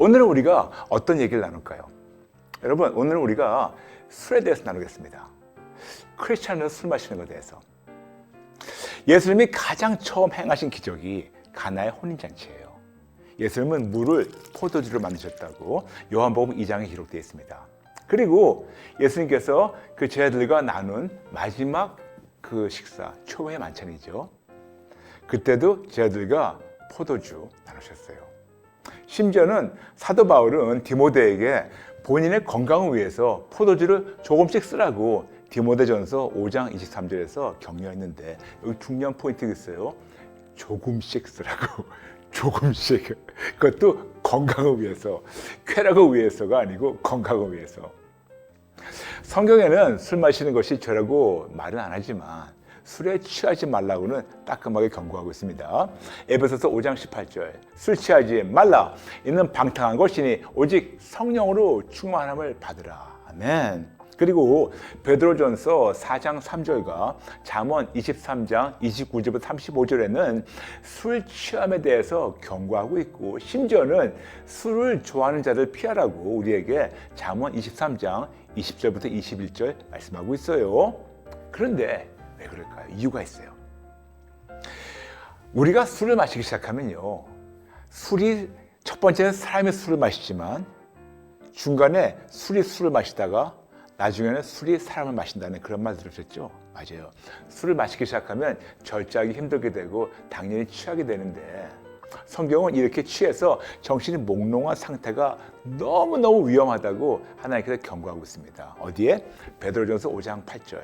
오늘은 우리가 어떤 얘기를 나눌까요? 여러분, 오늘은 우리가 술에 대해서 나누겠습니다. 크리스찬으로 술 마시는 것에 대해서. 예수님이 가장 처음 행하신 기적이 가나의 혼인잔치예요. 예수님은 물을 포도주로 만드셨다고 요한복음 2장에 기록되어 있습니다. 그리고 예수님께서 그 제자들과 나눈 마지막 그 식사, 초회 만찬이죠. 그때도 제자들과 포도주 나누셨어요. 심지어는 사도 바울은 디모데에게 본인의 건강을 위해서 포도주를 조금씩 쓰라고 디모데전서 5장 23절에서 격려했는데, 여기 중요한 포인트가 있어요. 조금씩 쓰라고. 조금씩. 그것도 건강을 위해서, 쾌락을 위해서가 아니고 건강을 위해서. 성경에는 술 마시는 것이 죄라고 말은 안 하지만 술에 취하지 말라고는 따끔하게 경고하고 있습니다. 에베소서 5장 18절, 술 취하지 말라. 이는 방탕한 것이니 오직 성령으로 충만함을 받으라. 아멘. 그리고 베드로전서 4장 3절과 잠언 23장 29절부터 35절에는 술 취함에 대해서 경고하고 있고, 심지어는 술을 좋아하는 자들 피하라고 우리에게 잠언 23장 20절부터 21절 말씀하고 있어요. 그런데 왜 그럴까요? 이유가 있어요. 우리가 술을 마시기 시작하면요, 술이 첫 번째는 사람이 술을 마시지만 중간에 술을 마시다가 나중에는 술이 사람을 마신다는 그런 말 들으셨죠? 맞아요. 술을 마시기 시작하면 절제하기 힘들게 되고 당연히 취하게 되는데, 성경은 이렇게 취해서 정신이 몽롱한 상태가 너무너무 위험하다고 하나님께서 경고하고 있습니다. 어디에? 베드로전서 5장 8절.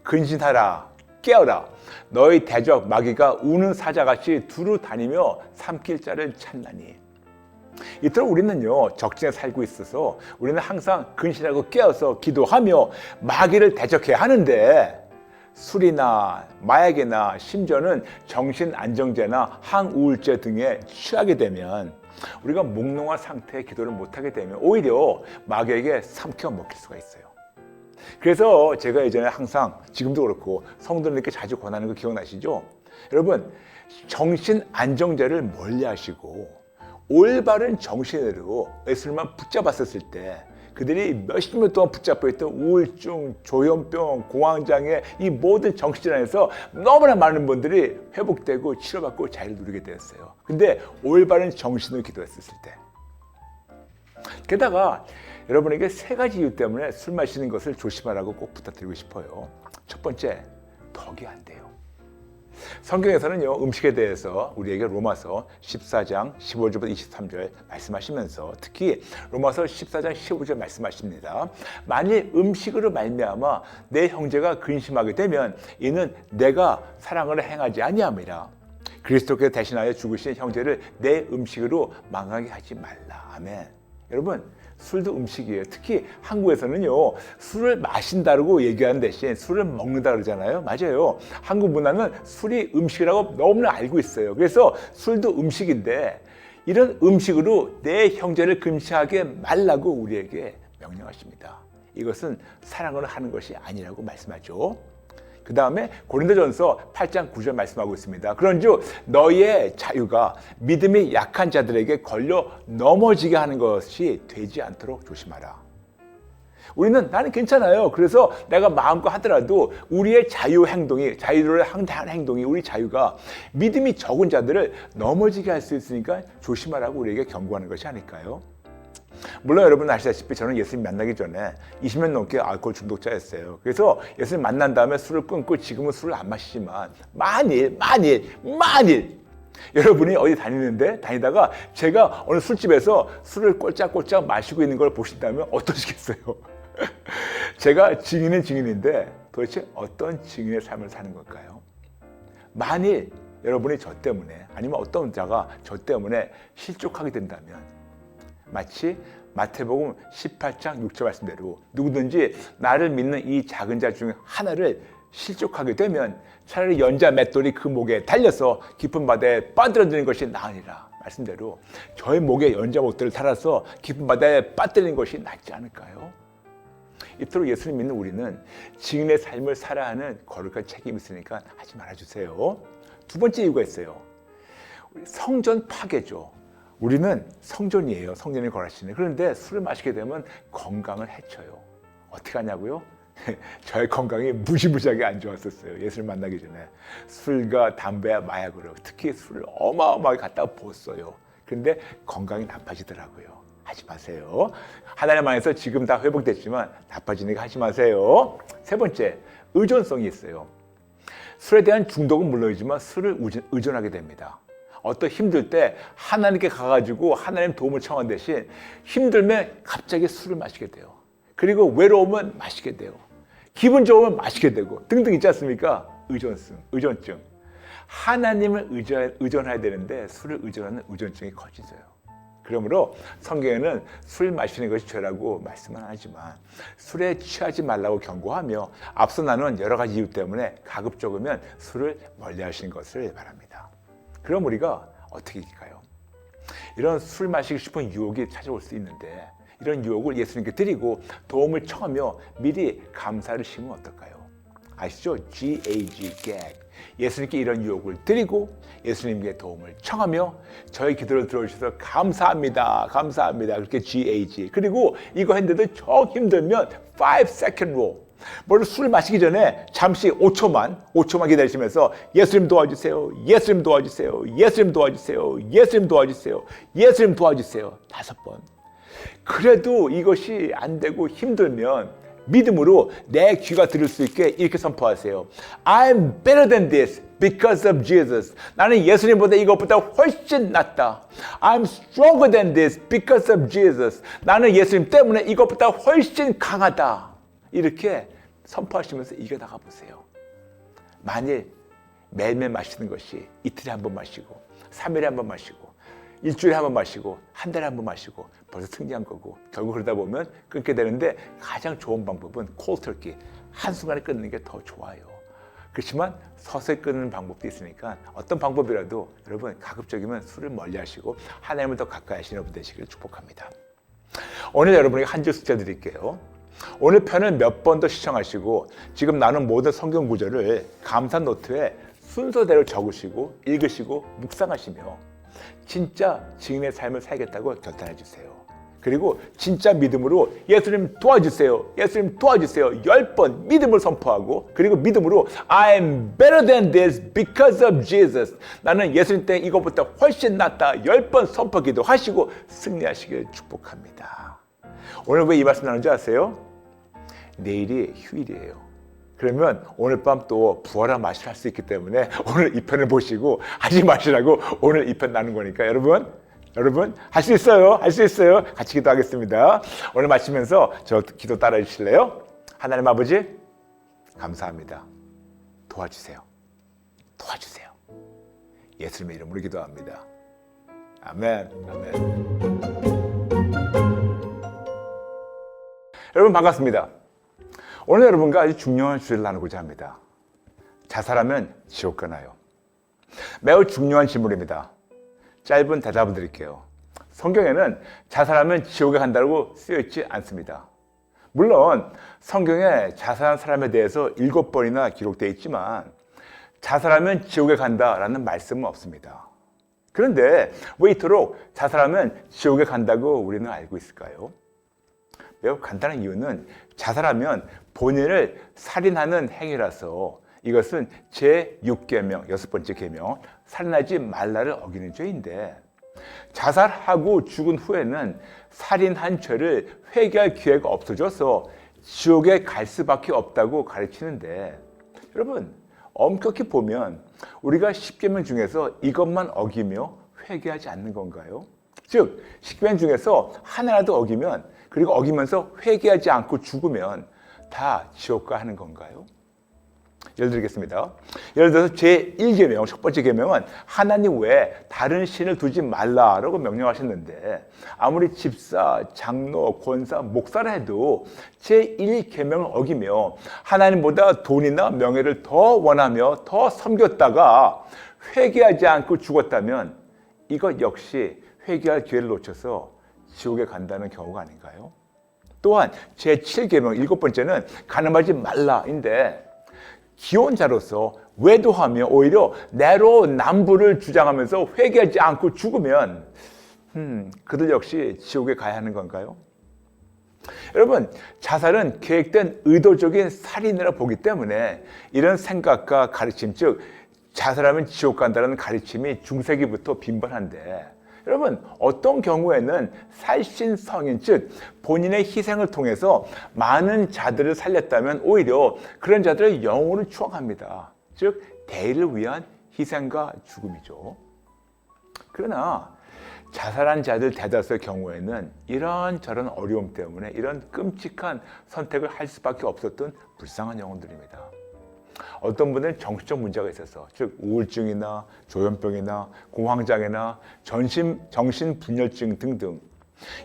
근신하라, 깨어라. 너희 대적 마귀가 우는 사자같이 두루 다니며 삼킬 자를 찾나니. 이토록 우리는요, 적진에 살고 있어서 우리는 항상 근신하고 깨어서 기도하며 마귀를 대적해야 하는데, 술이나 마약이나 심지어는 정신안정제나 항우울제 등에 취하게 되면, 우리가 몽롱한 상태의 기도를 못하게 되면 오히려 마귀에게 삼켜 먹힐 수가 있어요. 그래서 제가 예전에 항상, 지금도 그렇고 성도님께 자주 권하는 거 기억나시죠? 여러분, 정신안정제를 멀리하시고 올바른 정신으로 예수님만 붙잡았었을 때 그들이 몇십 년 동안 붙잡혀 있던 우울증, 조현병, 공황장애, 이 모든 정신질환에서 너무나 많은 분들이 회복되고 치료받고 자유를 누리게 되었어요. 근데 올바른 정신으로 기도했었을 때. 게다가 여러분에게 3가지 이유 때문에 술 마시는 것을 조심하라고 꼭 부탁드리고 싶어요. 첫 번째, 덕이 안 돼요. 성경에서는요, 음식에 대해서 우리에게 로마서 14장 15절부터 23절 말씀하시면서, 특히 로마서 14장 15절 말씀하십니다. 만일 음식으로 말미암아 내 형제가 근심하게 되면 이는 내가 사랑을 행하지 아니함이라. 그리스도께서 대신하여 죽으신 형제를 내 음식으로 망하게 하지 말라. 아멘. 여러분, 술도 음식이에요. 특히 한국에서는요, 술을 마신다고 얘기하는 대신 술을 먹는다 그러잖아요. 맞아요. 한국 문화는 술이 음식이라고 너무나 알고 있어요. 그래서 술도 음식인데 이런 음식으로 내 형제를 금시하게 말라고 우리에게 명령하십니다. 이것은 사랑을 하는 것이 아니라고 말씀하죠. 그 다음에 고린도전서 8장 9절 말씀하고 있습니다. 그런즉 너희의 자유가 믿음이 약한 자들에게 걸려 넘어지게 하는 것이 되지 않도록 조심하라. 우리는 나는 괜찮아요. 그래서 내가 마음껏 하더라도 우리의 자유로 한 행동이, 우리 자유가 믿음이 적은 자들을 넘어지게 할 수 있으니까 조심하라고 우리에게 경고하는 것이 아닐까요? 물론 여러분 아시다시피 저는 예수님 만나기 전에 20년 넘게 알코올 중독자였어요. 그래서 예수님 만난 다음에 술을 끊고 지금은 술을 안 마시지만 만일 여러분이 어디 다니다가 제가 어느 술집에서 술을 꼴짝꼴짝 마시고 있는 걸 보신다면 어떠시겠어요? 제가 증인은 증인인데 도대체 어떤 증인의 삶을 사는 걸까요? 만일 여러분이 저 때문에, 아니면 어떤 자가 저 때문에 실족하게 된다면, 마치 마태복음 18장 6절 말씀대로 누구든지 나를 믿는 이 작은 자 중 하나를 실족하게 되면 차라리 연자 맷돌이 그 목에 달려서 깊은 바다에 빠뜨려지는 것이 나으니라. 말씀대로 저의 목에 연자 맷돌을 달아서 깊은 바다에 빠뜨리는 것이 낫지 않을까요? 이토록 예수님 믿는 우리는 증인의 삶을 살아야 하는 거룩한 책임이 있으니까 하지 말아주세요. 두 번째 이유가 있어요. 성전 파괴죠. 우리는 성전이에요. 성전이 거하시네. 그런데 술을 마시게 되면 건강을 해쳐요. 어떻게 하냐고요? 저의 건강이 무지무지하게 안 좋았었어요. 예수를 만나기 전에. 술과 담배, 마약으로 특히 술을 어마어마하게 갖다 부었어요. 근데 건강이 나빠지더라고요. 하지 마세요. 하나님 안에서 지금 다 회복됐지만 나빠지니까 하지 마세요. 세 번째, 의존성이 있어요. 술에 대한 중독은 물론이지만 술을 의존하게 됩니다. 어떤 힘들 때 하나님께 가가지고 하나님 도움을 청한 대신 힘들면 갑자기 술을 마시게 돼요. 그리고 외로우면 마시게 돼요. 기분 좋으면 마시게 되고 등등 있지 않습니까? 의존증. 하나님을 의존해야 되는데 술을 의존하는 의존증이 커지져요. 그러므로 성경에는 술 마시는 것이 죄라고 말씀은 하지만 술에 취하지 말라고 경고하며 앞서 나눈 여러 가지 이유 때문에 가급적이면 술을 멀리 하시는 것을 바랍니다. 그럼 우리가 어떻게 이길까요? 이런 술 마시고 싶은 유혹이 찾아올 수 있는데 이런 유혹을 예수님께 드리고 도움을 청하며 미리 감사를 심으면 어떨까요? 아시죠? GAG, gag. 예수님께 이런 유혹을 드리고 예수님께 도움을 청하며 저의 기도를 들어주셔서 감사합니다. 감사합니다. 그렇게 GAG. 그리고 이거 했는데도 저 힘들면 5second rule. 뭘 술 마시기 전에 잠시 5초만 기다리시면서 예수님 도와주세요. 예수님 도와주세요. 예수님 도와주세요. 예수님 도와주세요. 예수님 도와주세요. 5번. 그래도 이것이 안 되고 힘들면 믿음으로 내 귀가 들을 수 있게 이렇게 선포하세요. I'm better than this because of Jesus. 나는 예수님보다 이것보다 훨씬 낫다. I'm stronger than this because of Jesus. 나는 예수님 때문에 이것보다 훨씬 강하다. 이렇게 선포하시면서 이겨나가 보세요. 만일 매일매일 마시는 것이 이틀에 한 번 마시고 3일에 한 번 마시고 일주일에 한 번 마시고 한 달에 한 번 마시고 벌써 승리한 거고 결국 그러다 보면 끊게 되는데 가장 좋은 방법은 콜드 터키 한순간에 끊는 게 더 좋아요. 그렇지만 서서히 끊는 방법도 있으니까 어떤 방법이라도 여러분 가급적이면 술을 멀리 하시고 하나님을 더 가까이 하시는 여러분 되시기를 축복합니다. 오늘 여러분에게 한 줄 숫자 드릴게요. 오늘 편을 몇 번 더 시청하시고 지금 나눈 모든 성경 구절을 감사 노트에 순서대로 적으시고 읽으시고 묵상하시며 진짜 증인의 삶을 살겠다고 결단해 주세요. 그리고 진짜 믿음으로 예수님 도와주세요. 예수님 도와주세요. 10번 믿음을 선포하고 그리고 믿음으로 I'm better than this because of Jesus. 나는 예수님 때 이것보다 훨씬 낫다. 10번 선포 기도하시고 승리하시길 축복합니다. 오늘 왜 이 말씀 나누는지 아세요? 내일이 휴일이에요. 그러면 오늘 밤 또 부활한 맛을 할 수 있기 때문에 오늘 이 편을 보시고 하지 마시라고 오늘 이 편 나눈 거니까 여러분 할 수 있어요. 할 수 있어요. 같이 기도하겠습니다. 오늘 마치면서 저 기도 따라해 주실래요? 하나님 아버지 감사합니다. 도와주세요. 도와주세요. 예수님의 이름으로 기도합니다. 아멘. 아멘. 여러분 반갑습니다. 오늘 여러분과 아주 중요한 주제를 나누고자 합니다. 자살하면 지옥 가나요? 매우 중요한 질문입니다. 짧은 대답을 드릴게요. 성경에는 자살하면 지옥에 간다고 쓰여있지 않습니다. 물론 성경에 자살한 사람에 대해서 7번이나 기록되어 있지만 자살하면 지옥에 간다라는 말씀은 없습니다. 그런데 왜 이토록 자살하면 지옥에 간다고 우리는 알고 있을까요? 매우 간단한 이유는 자살하면 본인을 살인하는 행위라서 이것은 제6계명, 6번째 계명, 살인하지 말라를 어기는 죄인데 자살하고 죽은 후에는 살인한 죄를 회개할 기회가 없어져서 지옥에 갈 수밖에 없다고 가르치는데 여러분 엄격히 보면 우리가 10계명 중에서 이것만 어기며 회개하지 않는 건가요? 즉 10계명 중에서 하나라도 어기면 그리고 어기면서 회개하지 않고 죽으면 다 지옥 가는 건가요? 예를 들겠습니다. 예를 들어서 제1계명, 첫 번째 계명은 하나님 외에 다른 신을 두지 말라라고 명령하셨는데 아무리 집사, 장로, 권사, 목사를 해도 제1계명을 어기며 하나님보다 돈이나 명예를 더 원하며 더 섬겼다가 회개하지 않고 죽었다면 이것 역시 회개할 기회를 놓쳐서 지옥에 간다는 경우가 아닌가요? 또한 제7계명 7번째는 가늠하지 말라인데 기혼자로서 외도하며 오히려 내로남불을 주장하면서 회개하지 않고 죽으면 그들 역시 지옥에 가야 하는 건가요? 여러분, 자살은 계획된 의도적인 살인이라 보기 때문에 이런 생각과 가르침, 즉 자살하면 지옥 간다는 가르침이 중세기부터 빈번한데, 여러분, 어떤 경우에는 살신성인, 즉 본인의 희생을 통해서 많은 자들을 살렸다면 오히려 그런 자들의 영혼을 추앙합니다. 즉 대의를 위한 희생과 죽음이죠. 그러나 자살한 자들 대다수의 경우에는 이런저런 어려움 때문에 이런 끔찍한 선택을 할 수밖에 없었던 불쌍한 영혼들입니다. 어떤 분들은 정신적 문제가 있어서, 즉 우울증이나 조현병이나 공황장애나 정신분열증 등등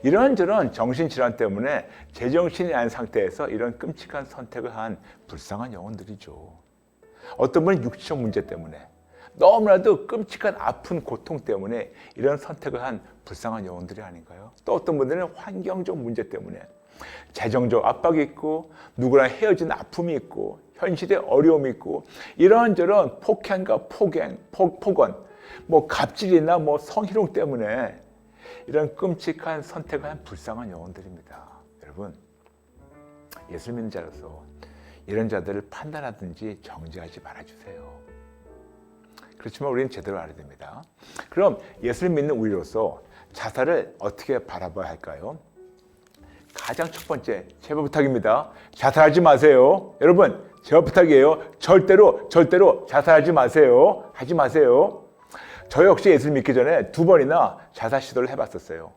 이런저런 정신질환 때문에 제정신이 아닌 상태에서 이런 끔찍한 선택을 한 불쌍한 영혼들이죠. 어떤 분은 육체적 문제 때문에, 너무나도 끔찍한 아픈 고통 때문에 이런 선택을 한 불쌍한 영혼들이 아닌가요? 또 어떤 분들은 환경적 문제 때문에 재정적 압박이 있고 누구랑 헤어진 아픔이 있고 현실의 어려움이 있고 이런저런 폭행과 폭언, 갑질이나 성희롱 때문에 이런 끔찍한 선택을 한 불쌍한 영혼들입니다. 여러분, 예수 믿는 자로서 이런 자들을 판단하든지 정죄하지 말아주세요. 그렇지만 우리는 제대로 알아야 됩니다. 그럼 예수를 믿는 우리로서 자살을 어떻게 바라봐야 할까요? 가장 첫 번째, 제발 부탁입니다. 자살하지 마세요. 여러분, 제발 부탁이에요. 절대로 자살하지 마세요. 하지 마세요. 저 역시 예수를 믿기 전에 2번이나 자살 시도를 해봤었어요.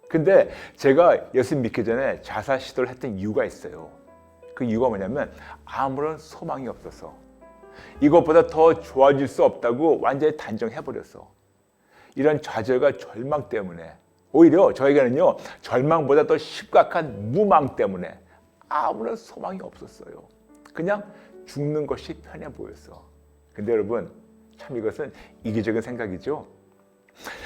근데 제가 예수 믿기 전에 자살 시도를 했던 이유가 있어요. 그 이유가 뭐냐면 아무런 소망이 없어서, 이것보다 더 좋아질 수 없다고 완전히 단정해버렸어. 이런 좌절과 절망 때문에, 오히려 저에게는요 절망보다 더 심각한 무망 때문에 아무런 소망이 없었어요. 그냥 죽는 것이 편해 보였어. 근데 여러분, 참 이것은 이기적인 생각이죠.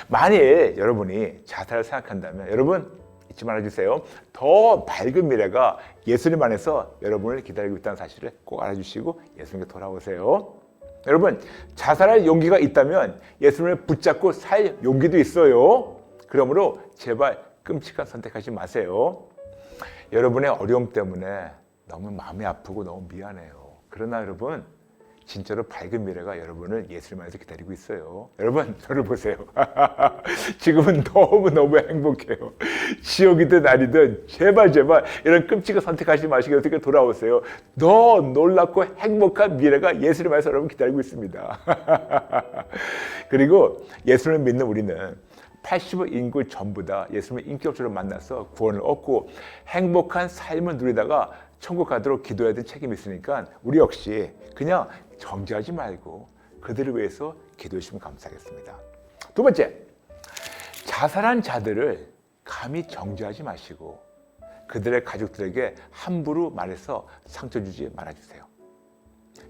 만일 여러분이 자살을 생각한다면 여러분 잊지 말아주세요. 더 밝은 미래가 예수님 안에서 여러분을 기다리고 있다는 사실을 꼭 알아주시고 예수님께 돌아오세요. 여러분, 자살할 용기가 있다면 예수님을 붙잡고 살 용기도 있어요. 그러므로 제발 끔찍한 선택하지 마세요. 여러분의 어려움 때문에 너무 마음이 아프고 너무 미안해요. 그러나 여러분, 진짜로 밝은 미래가 여러분을 예수님 안에서 기다리고 있어요. 여러분, 저를 보세요. 지금은 너무너무 행복해요. 지옥이든 아니든 제발 이런 끔찍한 선택하지 마시고 어떻게 돌아오세요. 더 놀랍고 행복한 미래가 예수님 안에서 여러분 기다리고 있습니다. 그리고 예수님을 믿는 우리는 80억 인구 전부 다 예수님을 인격적으로 만나서 구원을 얻고 행복한 삶을 누리다가 천국 가도록 기도해야 될 책임이 있으니까 우리 역시 그냥 정죄하지 말고 그들을 위해서 기도해 주시면 감사하겠습니다. 2번째, 자살한 자들을 감히 정죄하지 마시고 그들의 가족들에게 함부로 말해서 상처 주지 말아주세요.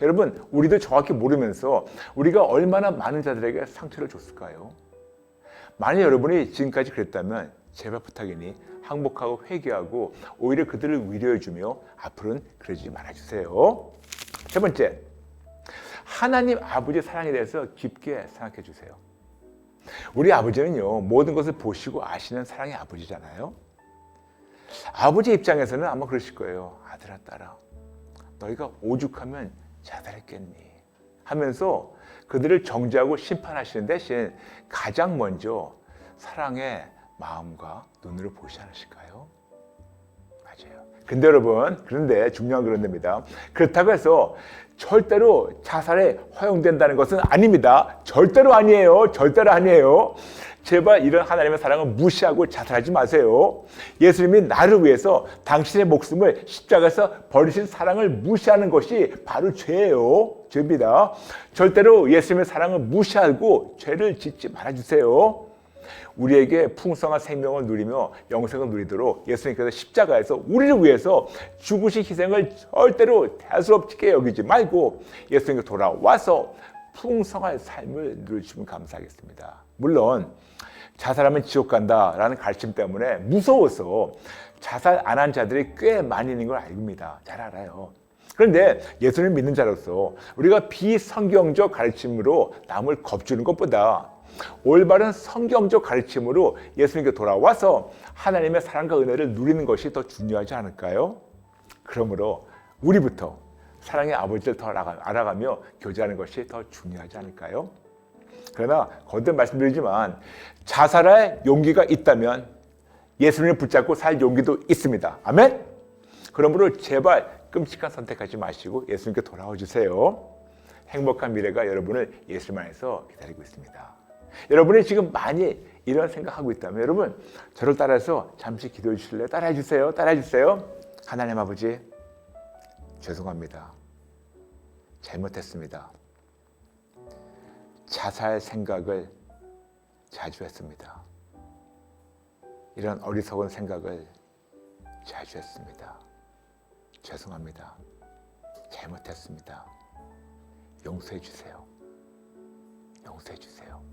여러분, 우리도 정확히 모르면서 우리가 얼마나 많은 자들에게 상처를 줬을까요? 만약 여러분이 지금까지 그랬다면 제발 부탁이니 항복하고 회개하고 오히려 그들을 위로해주며 앞으로는 그러지 말아주세요. 3번째, 하나님 아버지의 사랑에 대해서 깊게 생각해 주세요. 우리 아버지는요 모든 것을 보시고 아시는 사랑의 아버지잖아요. 아버지 입장에서는 아마 그러실 거예요. 아들아 딸아, 너희가 오죽하면 자살했겠니 하면서 그들을 정죄하고 심판하시는 대신 가장 먼저 사랑의 마음과 눈으로 보시지 않으실까요? 맞아요. 근데 여러분, 그런데 중요한 그런 데입니다. 그렇다고 해서 절대로 자살에 허용된다는 것은 아닙니다. 절대로 아니에요. 절대로 아니에요. 제발 이런 하나님의 사랑을 무시하고 자살하지 마세요. 예수님이 나를 위해서 당신의 목숨을 십자가에서 버리신 사랑을 무시하는 것이 바로 죄예요. 죄입니다. 절대로 예수님의 사랑을 무시하고 죄를 짓지 말아주세요. 우리에게 풍성한 생명을 누리며 영생을 누리도록 예수님께서 십자가에서 우리를 위해서 죽으신 희생을 절대로 대수롭게 여기지 말고 예수님께 돌아와서 풍성한 삶을 누려주시면 감사하겠습니다. 물론 자살하면 지옥 간다라는 가르침 때문에 무서워서 자살 안 한 자들이 꽤 많이 있는 걸 압니다. 잘 알아요. 그런데 예수님을 믿는 자로서 우리가 비성경적 가르침으로 남을 겁주는 것보다 올바른 성경적 가르침으로 예수님께 돌아와서 하나님의 사랑과 은혜를 누리는 것이 더 중요하지 않을까요? 그러므로 우리부터 사랑의 아버지를 더 알아가며 교제하는 것이 더 중요하지 않을까요? 그러나 거듭 말씀드리지만 자살할 용기가 있다면 예수님을 붙잡고 살 용기도 있습니다. 아멘? 그러므로 제발 끔찍한 선택하지 마시고 예수님께 돌아와 주세요. 행복한 미래가 여러분을 예수님 안에서 기다리고 있습니다. 여러분이 지금 많이 이런 생각하고 있다면 여러분 저를 따라서 잠시 기도해 주실래요? 따라해 주세요. 따라해 주세요. 하나님 아버지 죄송합니다. 잘못했습니다. 자살 생각을 자주 했습니다. 이런 어리석은 생각을 자주 했습니다. 죄송합니다. 잘못했습니다. 용서해 주세요. 용서해 주세요.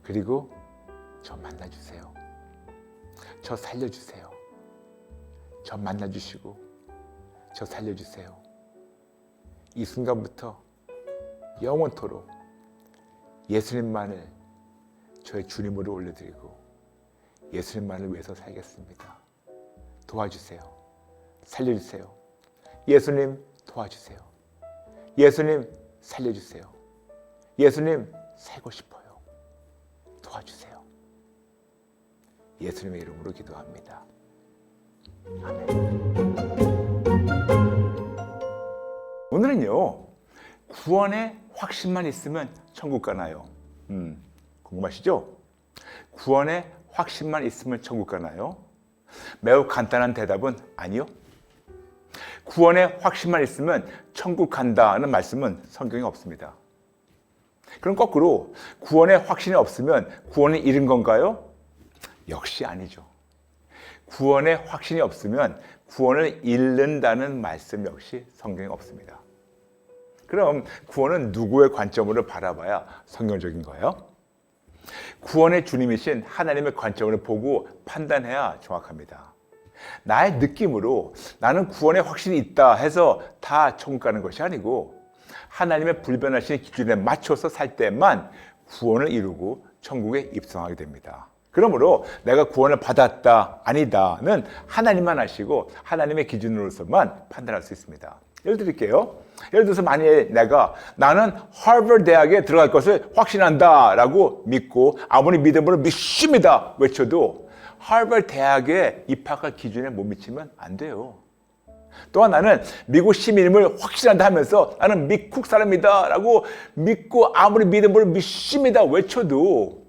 그리고 저 만나주세요. 저 살려주세요. 저 만나주시고 저 살려주세요. 이 순간부터 영원토록 예수님만을 저의 주님으로 올려드리고 예수님만을 위해서 살겠습니다. 도와주세요. 살려주세요. 예수님 도와주세요. 예수님 살려주세요. 예수님 살고 싶어요. 도와주세요. 예수님의 이름으로 기도합니다. 아멘. 오늘은요, 구원의 확신만 있으면 천국 가나요? 궁금하시죠? 구원의 확신만 있으면 천국 가나요? 매우 간단한 대답은 아니요. 구원의 확신만 있으면 천국 간다는 말씀은 성경에 없습니다. 그럼 거꾸로 구원의 확신이 없으면 구원을 잃은 건가요? 역시 아니죠. 구원의 확신이 없으면 구원을 잃는다는 말씀 역시 성경에 없습니다. 그럼 구원은 누구의 관점으로 바라봐야 성경적인 거예요? 구원의 주님이신 하나님의 관점으로 보고 판단해야 정확합니다. 나의 느낌으로 나는 구원의 확신이 있다 해서 다 천국 가는 것이 아니고 하나님의 불변하신 기준에 맞춰서 살 때만 구원을 이루고 천국에 입성하게 됩니다. 그러므로 내가 구원을 받았다, 아니다는 하나님만 아시고 하나님의 기준으로서만 판단할 수 있습니다. 예를 드릴게요. 예를 들어서 만약에 나는 하버드 대학에 들어갈 것을 확신한다 라고 믿고 아무리 믿음으로 믿습니다 외쳐도 하버드 대학에 입학할 기준에 못 미치면 안 돼요. 또한 나는 미국 시민임을 확신한다 하면서 나는 미국 사람이다 라고 믿고 아무리 믿음으로 믿습니다 외쳐도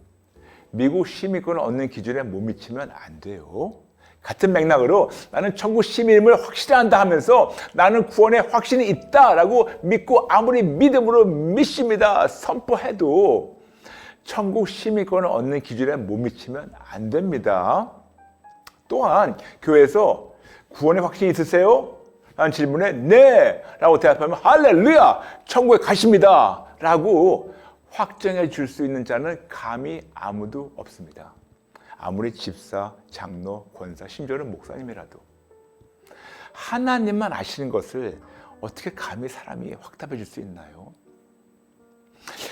미국 시민권을 얻는 기준에 못 미치면 안 돼요. 같은 맥락으로 나는 천국 시민임을 확신한다 하면서 나는 구원에 확신이 있다라고 믿고 아무리 믿음으로 믿습니다 선포해도 천국 시민권을 얻는 기준에 못 미치면 안 됩니다. 또한 교회에서 구원의 확신이 있으세요? 라는 질문에 네! 라고 대답하면 할렐루야! 천국에 가십니다! 라고 확정해 줄 수 있는 자는 감히 아무도 없습니다. 아무리 집사, 장로, 권사, 심지어는 목사님이라도 하나님만 아시는 것을 어떻게 감히 사람이 확답해 줄 수 있나요?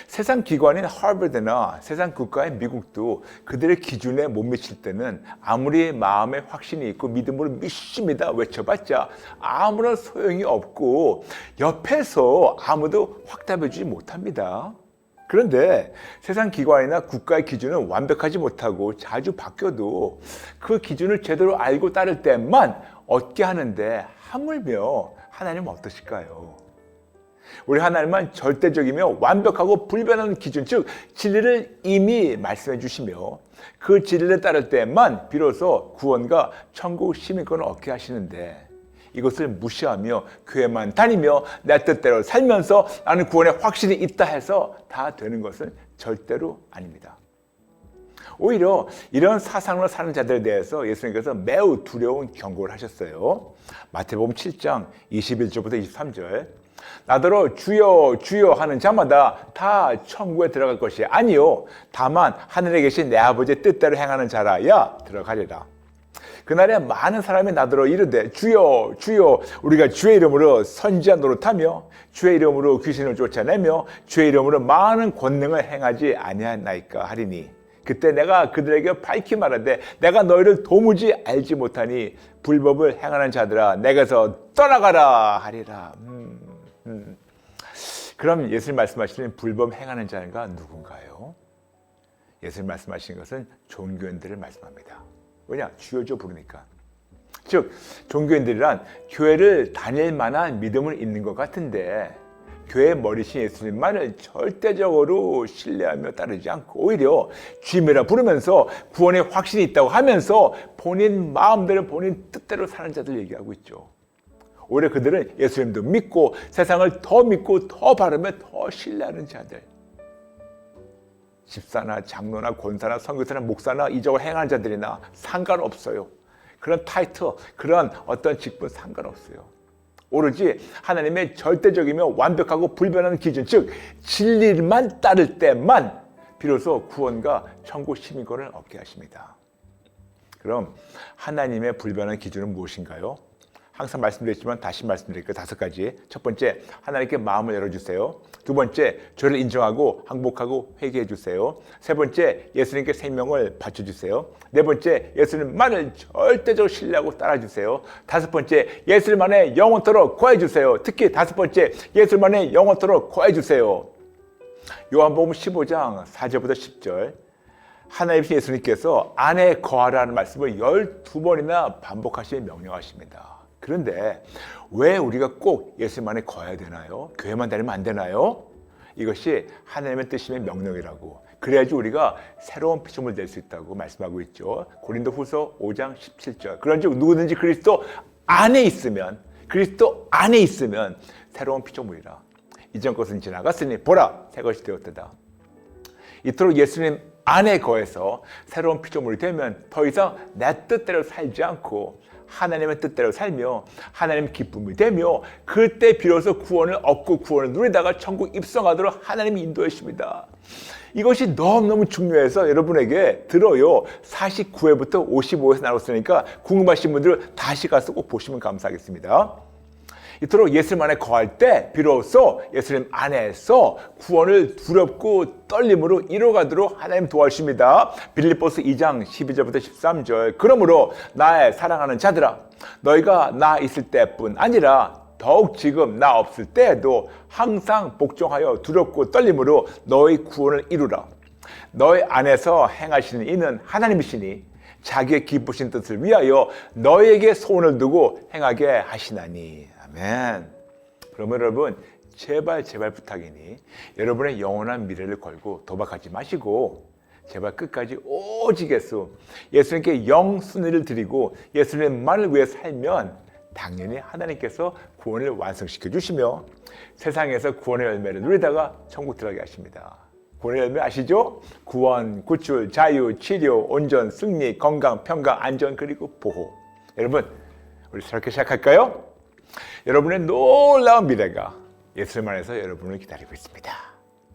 세상 기관인 하버드나 세상 국가인 미국도 그들의 기준에 못 미칠 때는 아무리 마음에 확신이 있고 믿음으로 믿습니다 외쳐봤자 아무런 소용이 없고 옆에서 아무도 확답해 주지 못합니다. 그런데 세상 기관이나 국가의 기준은 완벽하지 못하고 자주 바뀌어도 그 기준을 제대로 알고 따를 때만 얻게 하는데 하물며 하나님은 어떠실까요? 우리 하나님은 절대적이며 완벽하고 불변하는 기준, 즉 진리를 이미 말씀해 주시며 그 진리를 따를 때만 비로소 구원과 천국 시민권을 얻게 하시는데 이것을 무시하며 교회만 다니며 내 뜻대로 살면서 나는 구원에 확신이 있다 해서 다 되는 것은 절대로 아닙니다. 오히려 이런 사상으로 사는 자들에 대해서 예수님께서 매우 두려운 경고를 하셨어요. 마태복음 7장 21절부터 23절 나더러 주여 주여 하는 자마다 다 천국에 들어갈 것이 아니요 다만 하늘에 계신 내 아버지의 뜻대로 행하는 자라야 들어가리라. 그날에 많은 사람이 나더러 이르되 주여 주여 우리가 주의 이름으로 선지자 노릇하며 주의 이름으로 귀신을 쫓아내며 주의 이름으로 많은 권능을 행하지 아니하나이까 하리니 그때 내가 그들에게 밝히 말하되 내가 너희를 도무지 알지 못하니 불법을 행하는 자들아 내게서 떠나가라 하리라. 그럼 예수님 말씀하시는 불법 행하는 자가 누군가요? 예수님 말씀하시는 것은 종교인들을 말씀합니다. 왜냐? 주여주 부르니까. 즉 종교인들이란 교회를 다닐 만한 믿음을 있는 것 같은데 교회 머리신 예수님만을 절대적으로 신뢰하며 따르지 않고 오히려 주님이라 부르면서 구원의 확신이 있다고 하면서 본인 마음대로 본인 뜻대로 사는 자들 얘기하고 있죠. 오히려 그들은 예수님도 믿고 세상을 더 믿고 더 바르며 더 신뢰하는 자들. 집사나 장로나 권사나 선교사나 목사나 이적을 행하는 자들이나 상관없어요. 그런 타이틀, 그런 어떤 직분 상관없어요. 오로지 하나님의 절대적이며 완벽하고 불변하는 기준, 즉 진리만 따를 때만 비로소 구원과 천국 시민권을 얻게 하십니다. 그럼 하나님의 불변한 기준은 무엇인가요? 항상 말씀드렸지만 다시 말씀드릴게요. 5가지. 첫 번째, 하나님께 마음을 열어주세요. 두 번째, 죄를 인정하고 항복하고 회개해 주세요. 세 번째, 예수님께 생명을 바쳐주세요. 네 번째, 예수님만을 절대적으로 신뢰하고 따라주세요. 다섯 번째, 예수님만에 영원토록 거해주세요. 특히 다섯 번째, 예수님만에 영원토록 거해주세요. 요한복음 15장 4절부터 10절. 하나님이신 예수님께서 안에 거하라는 말씀을 12번이나 반복하시며 명령하십니다. 그런데 왜 우리가 꼭 예수님 안에 거해야 되나요? 교회만 다니면 안 되나요? 이것이 하나님의 뜻이며 명령이라고. 그래야지 우리가 새로운 피조물 될 수 있다고 말씀하고 있죠. 고린도후서 5장 17절. 그런즉 누구든지 그리스도 안에 있으면 새로운 피조물이라. 이전 것은 지나갔으니 보라 새 것이 되었다. 이토록 예수님 안에 거해서 새로운 피조물이 되면 더 이상 내 뜻대로 살지 않고 하나님의 뜻대로 살며 하나님의 기쁨이 되며 그때 비로소 구원을 얻고 구원을 누리다가 천국 입성하도록 하나님이 인도해 주십니다. 이것이 너무너무 중요해서 여러분에게 들어요. 49회부터 55회에서 나눴으니까 궁금하신 분들은 다시 가서 꼭 보시면 감사하겠습니다. 이토록 예수님 안에 거할 때 비로소 예수님 안에서 구원을 두렵고 떨림으로 이뤄가도록 하나님 도와주십니다. 빌립보서 2장 12절부터 13절. 그러므로 나의 사랑하는 자들아 너희가 나 있을 때뿐 아니라 더욱 지금 나 없을 때에도 항상 복종하여 두렵고 떨림으로 너희 구원을 이루라. 너희 안에서 행하시는 이는 하나님이시니 자기의 기쁘신 뜻을 위하여 너희에게 소원을 두고 행하게 하시나니. 아멘. 그러면 여러분 제발 부탁이니 여러분의 영원한 미래를 걸고 도박하지 마시고 제발 끝까지 오직 예수님께 영순위를 드리고 예수님만을 위해 살면 당연히 하나님께서 구원을 완성시켜 주시며 세상에서 구원의 열매를 누리다가 천국 들어가게 하십니다. 구원의 열매 아시죠? 구원, 구출, 자유, 치료, 온전, 승리, 건강, 평강, 안전 그리고 보호. 여러분 우리 새롭게 시작할까요? 여러분의 놀라운 미래가 예수님 안에서 여러분을 기다리고 있습니다.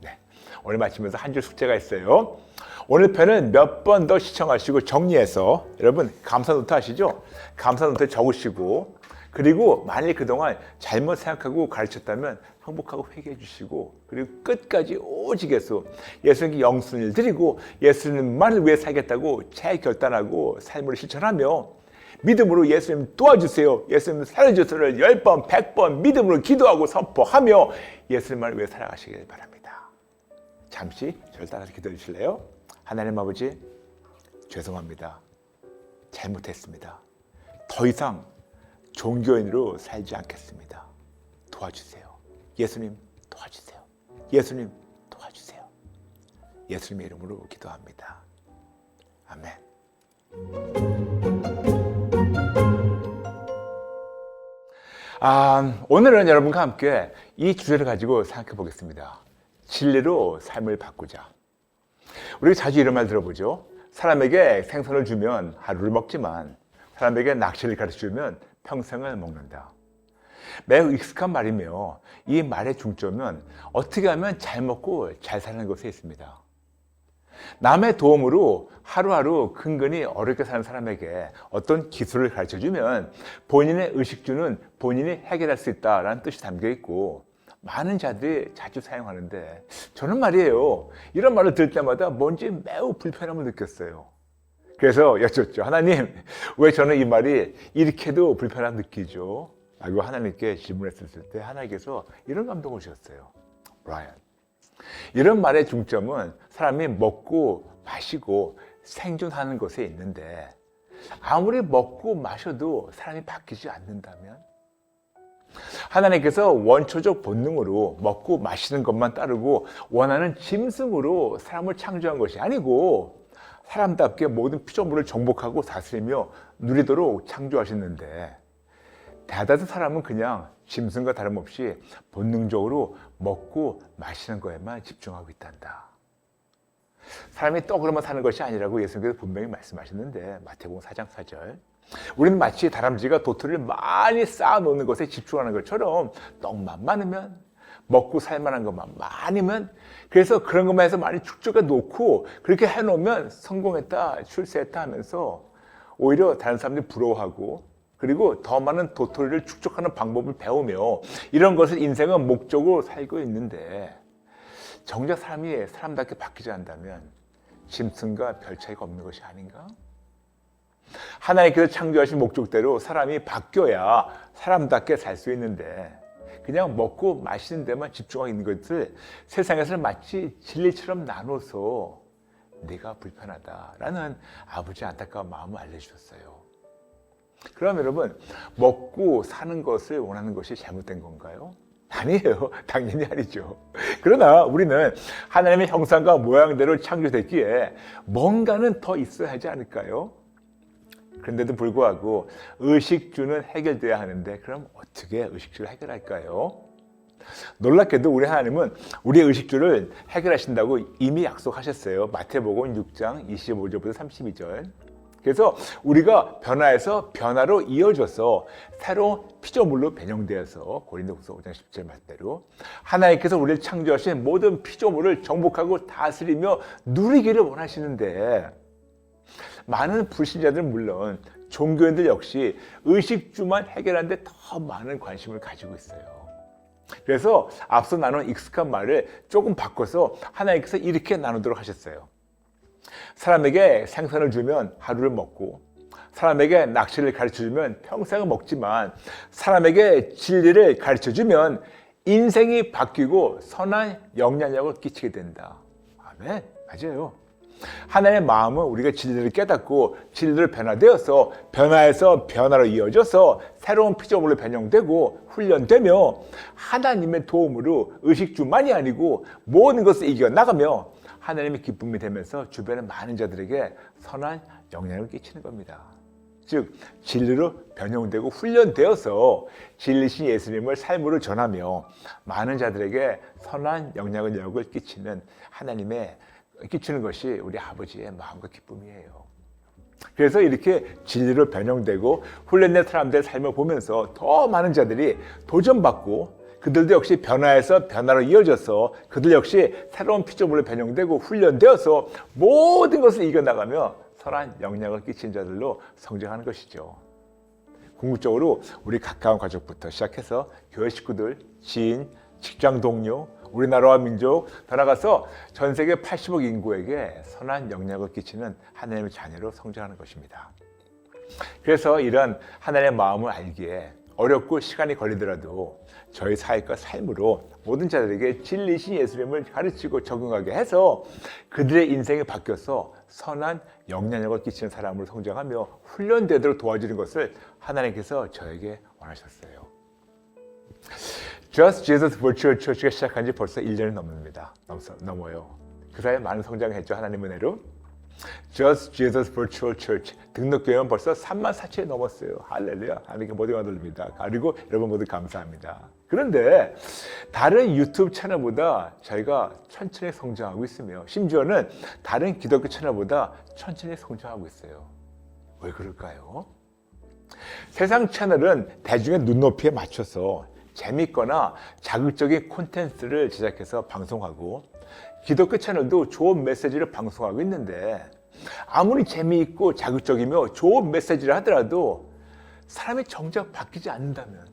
네. 오늘 마치면서 한 줄 숙제가 있어요. 오늘 편은 몇 번 더 시청하시고 정리해서 여러분 감사 노트 아시죠? 감사 노트에 적으시고 그리고 만일 그동안 잘못 생각하고 가르쳤다면 항복하고 회개해 주시고 그리고 끝까지 오직 예수님께 영순위를 드리고 예수님만을 위해 살겠다고 재결단하고 삶을 실천하며 믿음으로 예수님 도와주세요. 예수님 살려주세요를 10번, 100번 믿음으로 기도하고 선포하며 예수님만을 위해 살아가시길 바랍니다. 잠시 저를 따라서 기도해 주실래요? 하나님 아버지 죄송합니다. 잘못했습니다. 더 이상 종교인으로 살지 않겠습니다. 도와주세요. 예수님 도와주세요. 예수님 도와주세요. 예수님의 이름으로 기도합니다. 아멘. 오늘은 여러분과 함께 이 주제를 가지고 생각해 보겠습니다. 진리로 삶을 바꾸자. 우리가 자주 이런 말 들어보죠. 사람에게 생선을 주면 하루를 먹지만 사람에게 낚시를 가르쳐주면 평생을 먹는다. 매우 익숙한 말이며 이 말의 중점은 어떻게 하면 잘 먹고 잘 사는 것에 있습니다. 남의 도움으로 하루하루 근근히 어렵게 사는 사람에게 어떤 기술을 가르쳐주면 본인의 의식주는 본인이 해결할 수 있다라는 뜻이 담겨 있고, 많은 자들이 자주 사용하는데 저는 말이에요, 이런 말을 들을 때마다 뭔지 매우 불편함을 느꼈어요. 그래서 여쭙죠. 하나님, 왜 저는 이 말이 이렇게도 불편함 느끼죠? 라고 하나님께 질문했을 때 하나님께서 이런 감동을 주셨어요. 브라이언, 이런 말의 중점은 사람이 먹고 마시고 생존하는 것에 있는데, 아무리 먹고 마셔도 사람이 바뀌지 않는다면, 하나님께서 원초적 본능으로 먹고 마시는 것만 따르고 원하는 짐승으로 사람을 창조한 것이 아니고, 사람답게 모든 피조물을 정복하고 다스리며 누리도록 창조하셨는데, 대다수 사람은 그냥 짐승과 다름없이 본능적으로 먹고 마시는 거에만 집중하고 있단다. 사람이 떡으로만 사는 것이 아니라고 예수님께서 분명히 말씀하셨는데, 마태복음 4장 4절, 우리는 마치 다람쥐가 도토리를 많이 쌓아놓는 것에 집중하는 것처럼 떡만 많으면, 먹고 살만한 것만 많으면, 그래서 그런 것만 해서 많이 축적해 놓고 그렇게 해놓으면 성공했다, 출세했다 하면서 오히려 다른 사람들이 부러워하고, 그리고 더 많은 도토리를 축적하는 방법을 배우며 이런 것을 인생은 목적으로 살고 있는데, 정작 사람이 사람답게 바뀌지 않는다면 짐승과 별 차이가 없는 것이 아닌가? 하나님께서 창조하신 목적대로 사람이 바뀌어야 사람답게 살 수 있는데, 그냥 먹고 마시는 데만 집중하고 있는 것을 세상에서는 마치 진리처럼 나눠서 내가 불편하다라는 아버지의 안타까운 마음을 알려주셨어요. 그럼 여러분, 먹고 사는 것을 원하는 것이 잘못된 건가요? 아니에요. 당연히 아니죠. 그러나 우리는 하나님의 형상과 모양대로 창조됐기에 뭔가는 더 있어야 하지 않을까요? 그런데도 불구하고 의식주는 해결돼야 하는데, 그럼 어떻게 의식주를 해결할까요? 놀랍게도 우리 하나님은 우리의 의식주를 해결하신다고 이미 약속하셨어요. 마태복음 6장 25절부터 32절. 그래서 우리가 변화에서 변화로 이어져서 새로운 피조물로 변형되어서, 고린도후서 5장 10절 말대로 하나님께서 우리를 창조하신 모든 피조물을 정복하고 다스리며 누리기를 원하시는데, 많은 불신자들은 물론 종교인들 역시 의식주만 해결하는데 더 많은 관심을 가지고 있어요. 그래서 앞서 나눈 익숙한 말을 조금 바꿔서 하나님께서 이렇게 나누도록 하셨어요. 사람에게 생선을 주면 하루를 먹고, 사람에게 낚시를 가르쳐주면 평생을 먹지만, 사람에게 진리를 가르쳐주면 인생이 바뀌고 선한 영향력을 끼치게 된다. 아멘. 맞아요. 하나님의 마음은 우리가 진리를 깨닫고 진리를 변화되어서 변화에서 변화로 이어져서 새로운 피조물로 변형되고 훈련되며, 하나님의 도움으로 의식주만이 아니고 모든 것을 이겨나가며 하나님의 기쁨이 되면서 주변의 많은 자들에게 선한 영향을 끼치는 겁니다. 즉, 진리로 변형되고 훈련되어서 진리신 예수님을 삶으로 전하며 많은 자들에게 선한 영향력을 끼치는 것이 우리 아버지의 마음과 기쁨이에요. 그래서 이렇게 진리로 변형되고 훈련된 사람들의 삶을 보면서 더 많은 자들이 도전받고, 그들도 역시 변화에서 변화로 이어져서 그들 역시 새로운 피조물로 변형되고 훈련되어서 모든 것을 이겨나가며 선한 영향을 끼친 자들로 성장하는 것이죠. 궁극적으로 우리 가까운 가족부터 시작해서 교회 식구들, 지인, 직장 동료, 우리나라와 민족, 더 나아가서 전 세계 80억 인구에게 선한 영향을 끼치는 하나님의 자녀로 성장하는 것입니다. 그래서 이런 하나님의 마음을 알기에 어렵고 시간이 걸리더라도 저희 사역과 삶으로 모든 자들에게 진리신 예수님을 가르치고 적용하게 해서 그들의 인생이 바뀌어서 선한 영향력을 끼치는 사람으로 성장하며 훈련되도록 도와주는 것을 하나님께서 저에게 원하셨어요. Just Jesus Virtual Church가 시작한 지 벌써 1년이 넘어요. 그 사이에 많은 성장했죠. 하나님 은혜로. Just Jesus Virtual Church 등록교회는 벌써 34,000이 넘었어요. 할렐루야. 하나님께 모두가 돌립니다. 그리고 여러분 모두 감사합니다. 그런데 다른 유튜브 채널보다 저희가 천천히 성장하고 있으며, 심지어는 다른 기독교 채널보다 천천히 성장하고 있어요. 왜 그럴까요? 세상 채널은 대중의 눈높이에 맞춰서 재밌거나 자극적인 콘텐츠를 제작해서 방송하고, 기독교 채널도 좋은 메시지를 방송하고 있는데 아무리 재미있고 자극적이며 좋은 메시지를 하더라도 사람이 정작 바뀌지 않는다면,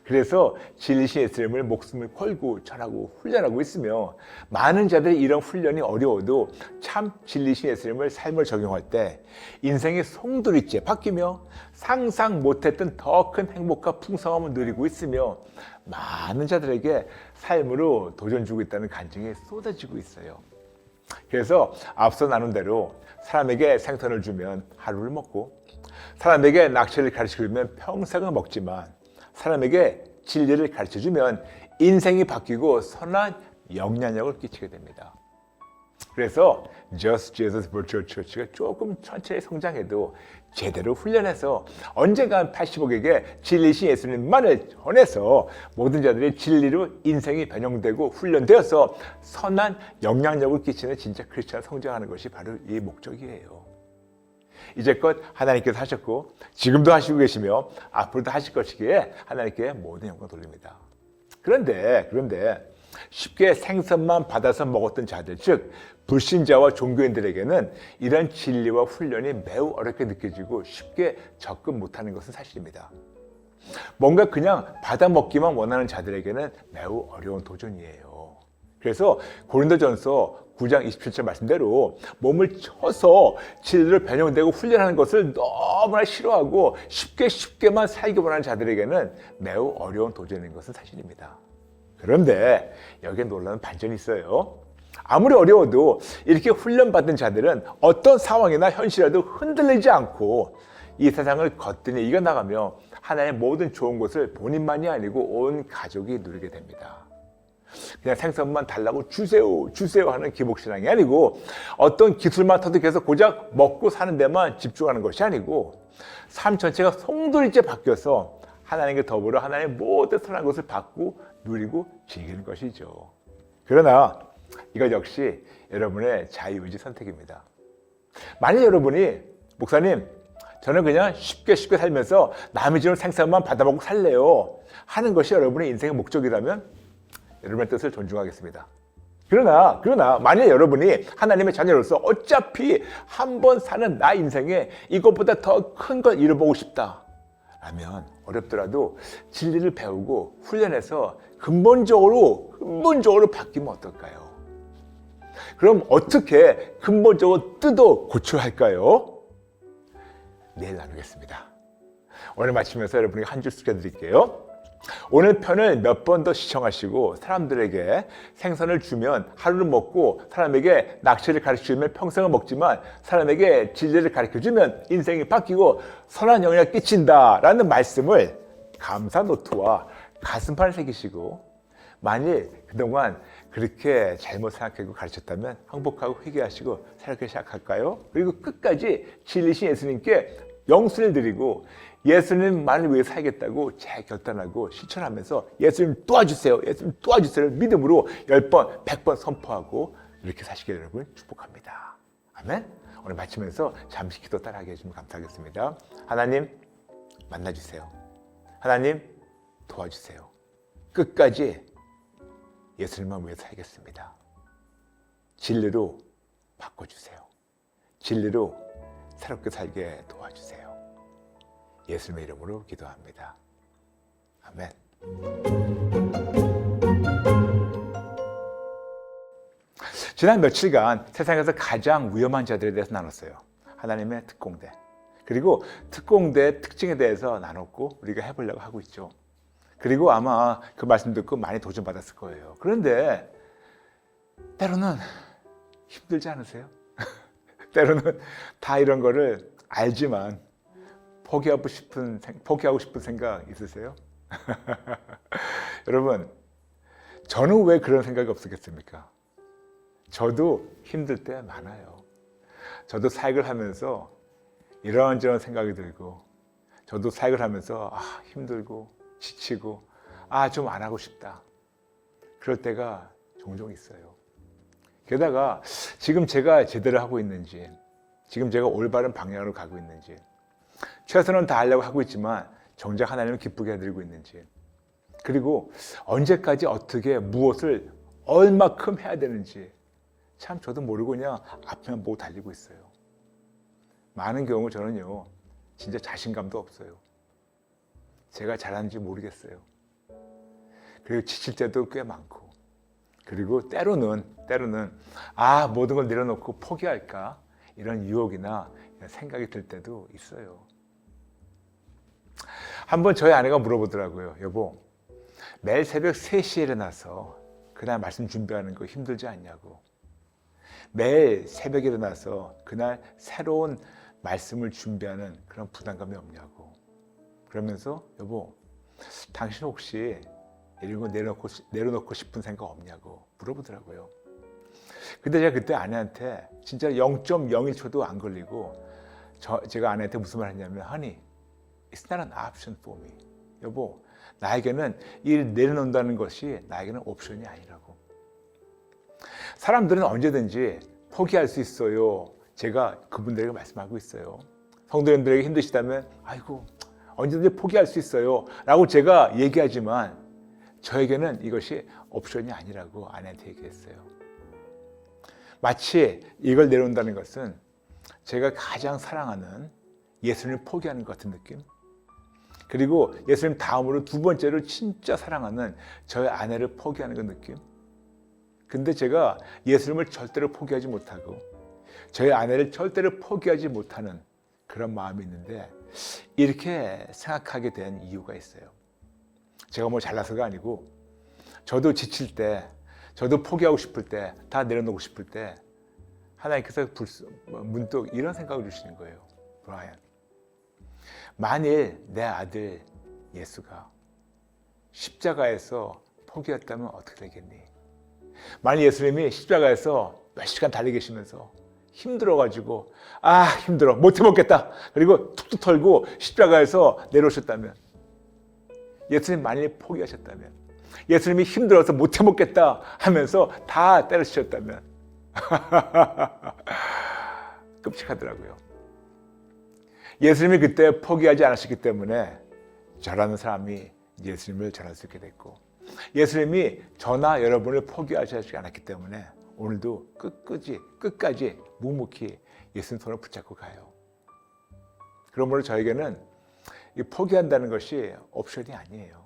그래서 진리신 예수님을 목숨을 걸고 전하고 훈련하고 있으며 많은 자들이 이런 훈련이 어려워도 참 진리신 예수님을 삶을 적용할 때 인생의 송두리째 바뀌며 상상 못했던 더 큰 행복과 풍성함을 누리고 있으며 많은 자들에게 삶으로 도전 주고 있다는 간증이 쏟아지고 있어요. 그래서 앞서 나눈 대로 사람에게 생선을 주면 하루를 먹고 사람에게 낙지를 가르쳐주면 평생을 먹지만 사람에게 진리를 가르쳐주면 인생이 바뀌고 선한 영향력을 끼치게 됩니다. 그래서 Just Jesus Virtual Church가 조금 천천히 성장해도 제대로 훈련해서 언젠가 85개에게 진리신 예수님만을 전해서 모든 자들이 진리로 인생이 변형되고 훈련되어서 선한 영향력을 끼치는 진짜 크리스찬 성장하는 것이 바로 이 목적이에요. 이제껏 하나님께서 하셨고 지금도 하시고 계시며 앞으로도 하실 것이기에 하나님께 모든 영광 돌립니다. 그런데 쉽게 생선만 받아서 먹었던 자들, 즉 불신자와 종교인들에게는 이런 진리와 훈련이 매우 어렵게 느껴지고 쉽게 접근 못하는 것은 사실입니다. 뭔가 그냥 받아 먹기만 원하는 자들에게는 매우 어려운 도전이에요. 그래서 고린도전서 9장 27절 말씀대로 몸을 쳐서 진리를 변형되고 훈련하는 것을 너무나 싫어하고 쉽게만 살기 원하는 자들에게는 매우 어려운 도전인 것은 사실입니다. 그런데 여기에 놀라운 반전이 있어요. 아무리 어려워도 이렇게 훈련받은 자들은 어떤 상황이나 현실에도 흔들리지 않고 이 세상을 거뜬히 이겨나가며 하나님의 모든 좋은 것을 본인만이 아니고 온 가족이 누리게 됩니다. 그냥 생선만 달라고 주세요 하는 기복신앙이 아니고 어떤 기술만 터득해서 고작 먹고 사는 데만 집중하는 것이 아니고 삶 전체가 송두리째 바뀌어서 하나님께 더불어 하나님의 모든 선한 것을 받고 누리고 즐기는 것이죠. 그러나 이것 역시 여러분의 자유의지 선택입니다. 만약 여러분이 목사님 저는 그냥 쉽게 살면서 남의 주는 생선만 받아먹고 살래요 하는 것이 여러분의 인생의 목적이라면 여러분의 뜻을 존중하겠습니다. 그러나 만약 여러분이 하나님의 자녀로서 어차피 한 번 사는 나 인생에 이것보다 더 큰 걸 이뤄보고 싶다 라면 어렵더라도 진리를 배우고 훈련해서 근본적으로 바뀌면 어떨까요? 그럼 어떻게 근본적으로 뜯어 고쳐야 할까요? 내일 나누겠습니다. 오늘 마치면서 여러분에게 한 줄 숙여드릴게요. 오늘 편을 몇 번 더 시청하시고 사람들에게 생선을 주면 하루를 먹고 사람에게 낙지를 가르쳐주면 평생을 먹지만 사람에게 진리를 가르쳐주면 인생이 바뀌고 선한 영향을 끼친다 라는 말씀을 감사 노트와 가슴판에 새기시고 만일 그동안 그렇게 잘못 생각하고 가르쳤다면 항복하고 회개하시고 새롭게 시작할까요? 그리고 끝까지 진리신 예수님께 영순을 드리고 예수님만을 위해 살겠다고 재결단하고 실천하면서 예수님 도와주세요. 예수님 도와주세요. 믿음으로 10번, 100번 선포하고 이렇게 사시길 여러분 축복합니다. 아멘. 오늘 마치면서 잠시 기도 따라하게 해주시면 감사하겠습니다. 하나님 만나주세요. 하나님 도와주세요. 끝까지 예수님만 위해 살겠습니다. 진리로 바꿔주세요. 진리로 새롭게 살게 도와주세요. 예수님의 이름으로 기도합니다. 아멘. 지난 며칠간 세상에서 가장 위험한 자들에 대해서 나눴어요. 하나님의 특공대. 그리고 특공대의 특징에 대해서 나눴고 우리가 해보려고 하고 있죠. 그리고 아마 그 말씀 듣고 많이 도전받았을 거예요. 그런데 때로는 힘들지 않으세요? 때로는 다 이런 거를 알지만 포기하고 싶은 생각 있으세요? 여러분, 저는 왜 그런 생각이 없었겠습니까? 저도 힘들 때 많아요. 저도 사역을 하면서 이런저런 생각이 들고 저도 사역을 하면서 힘들고 지치고 좀 안 하고 싶다. 그럴 때가 종종 있어요. 게다가 지금 제가 제대로 하고 있는지 지금 제가 올바른 방향으로 가고 있는지 최선은 다하려고 하고 있지만 정작 하나님을 기쁘게 해드리고 있는지 그리고 언제까지 어떻게 무엇을 얼마큼 해야 되는지 참 저도 모르고 그냥 앞에만 보고 달리고 있어요. 많은 경우 저는요, 진짜 자신감도 없어요. 제가 잘하는지 모르겠어요. 그리고 지칠 때도 꽤 많고, 그리고 때로는 모든 걸 내려놓고 포기할까 이런 유혹이나 이런 생각이 들 때도 있어요. 한번 저희 아내가 물어보더라고요. 여보, 매일 새벽 3시에 일어나서 그날 말씀 준비하는 거 힘들지 않냐고. 매일 새벽에 일어나서 그날 새로운 말씀을 준비하는 그런 부담감이 없냐고. 그러면서 여보, 당신 혹시 이런 거 내려놓고 싶은 생각 없냐고 물어보더라고요. 근데 제가 그때 아내한테 진짜 0.01초도 안 걸리고 제가 아내한테 무슨 말 했냐면 Honey, it's not an option for me. 여보, 나에게는 일 내려놓는다는 것이 나에게는 옵션이 아니라고. 사람들은 언제든지 포기할 수 있어요. 제가 그분들에게 말씀하고 있어요. 성도님들에게 힘드시다면 아이고 언제든지 포기할 수 있어요 라고 제가 얘기하지만 저에게는 이것이 옵션이 아니라고 아내한테 얘기했어요. 마치 이걸 내려온다는 것은 제가 가장 사랑하는 예수님을 포기하는 것 같은 느낌, 그리고 예수님 다음으로 두 번째로 진짜 사랑하는 저의 아내를 포기하는 그 느낌. 근데 제가 예수님을 절대로 포기하지 못하고 저희 아내를 절대로 포기하지 못하는 그런 마음이 있는데, 이렇게 생각하게 된 이유가 있어요. 제가 뭐 잘나서가 아니고 저도 지칠 때, 저도 포기하고 싶을 때, 다 내려놓고 싶을 때 하나님께서 문득 이런 생각을 주시는 거예요. 브라이언, 만일 내 아들 예수가 십자가에서 포기했다면 어떻게 되겠니? 만일 예수님이 십자가에서 몇 시간 달려 계시면서 힘들어가지고 힘들어 못 해먹겠다 그리고 툭툭 털고 십자가에서 내려오셨다면, 예수님 만일 포기하셨다면, 예수님이 힘들어서 못 해먹겠다 하면서 다 때려치셨다면 끔찍하더라고요. 예수님이 그때 포기하지 않으셨기 때문에 저라는 사람이 예수님을 전할 수 있게 됐고, 예수님이 저나 여러분을 포기하지 않았기 때문에 오늘도 끝까지 묵묵히 예수님 손을 붙잡고 가요. 그러므로 저에게는 이 포기한다는 것이 옵션이 아니에요.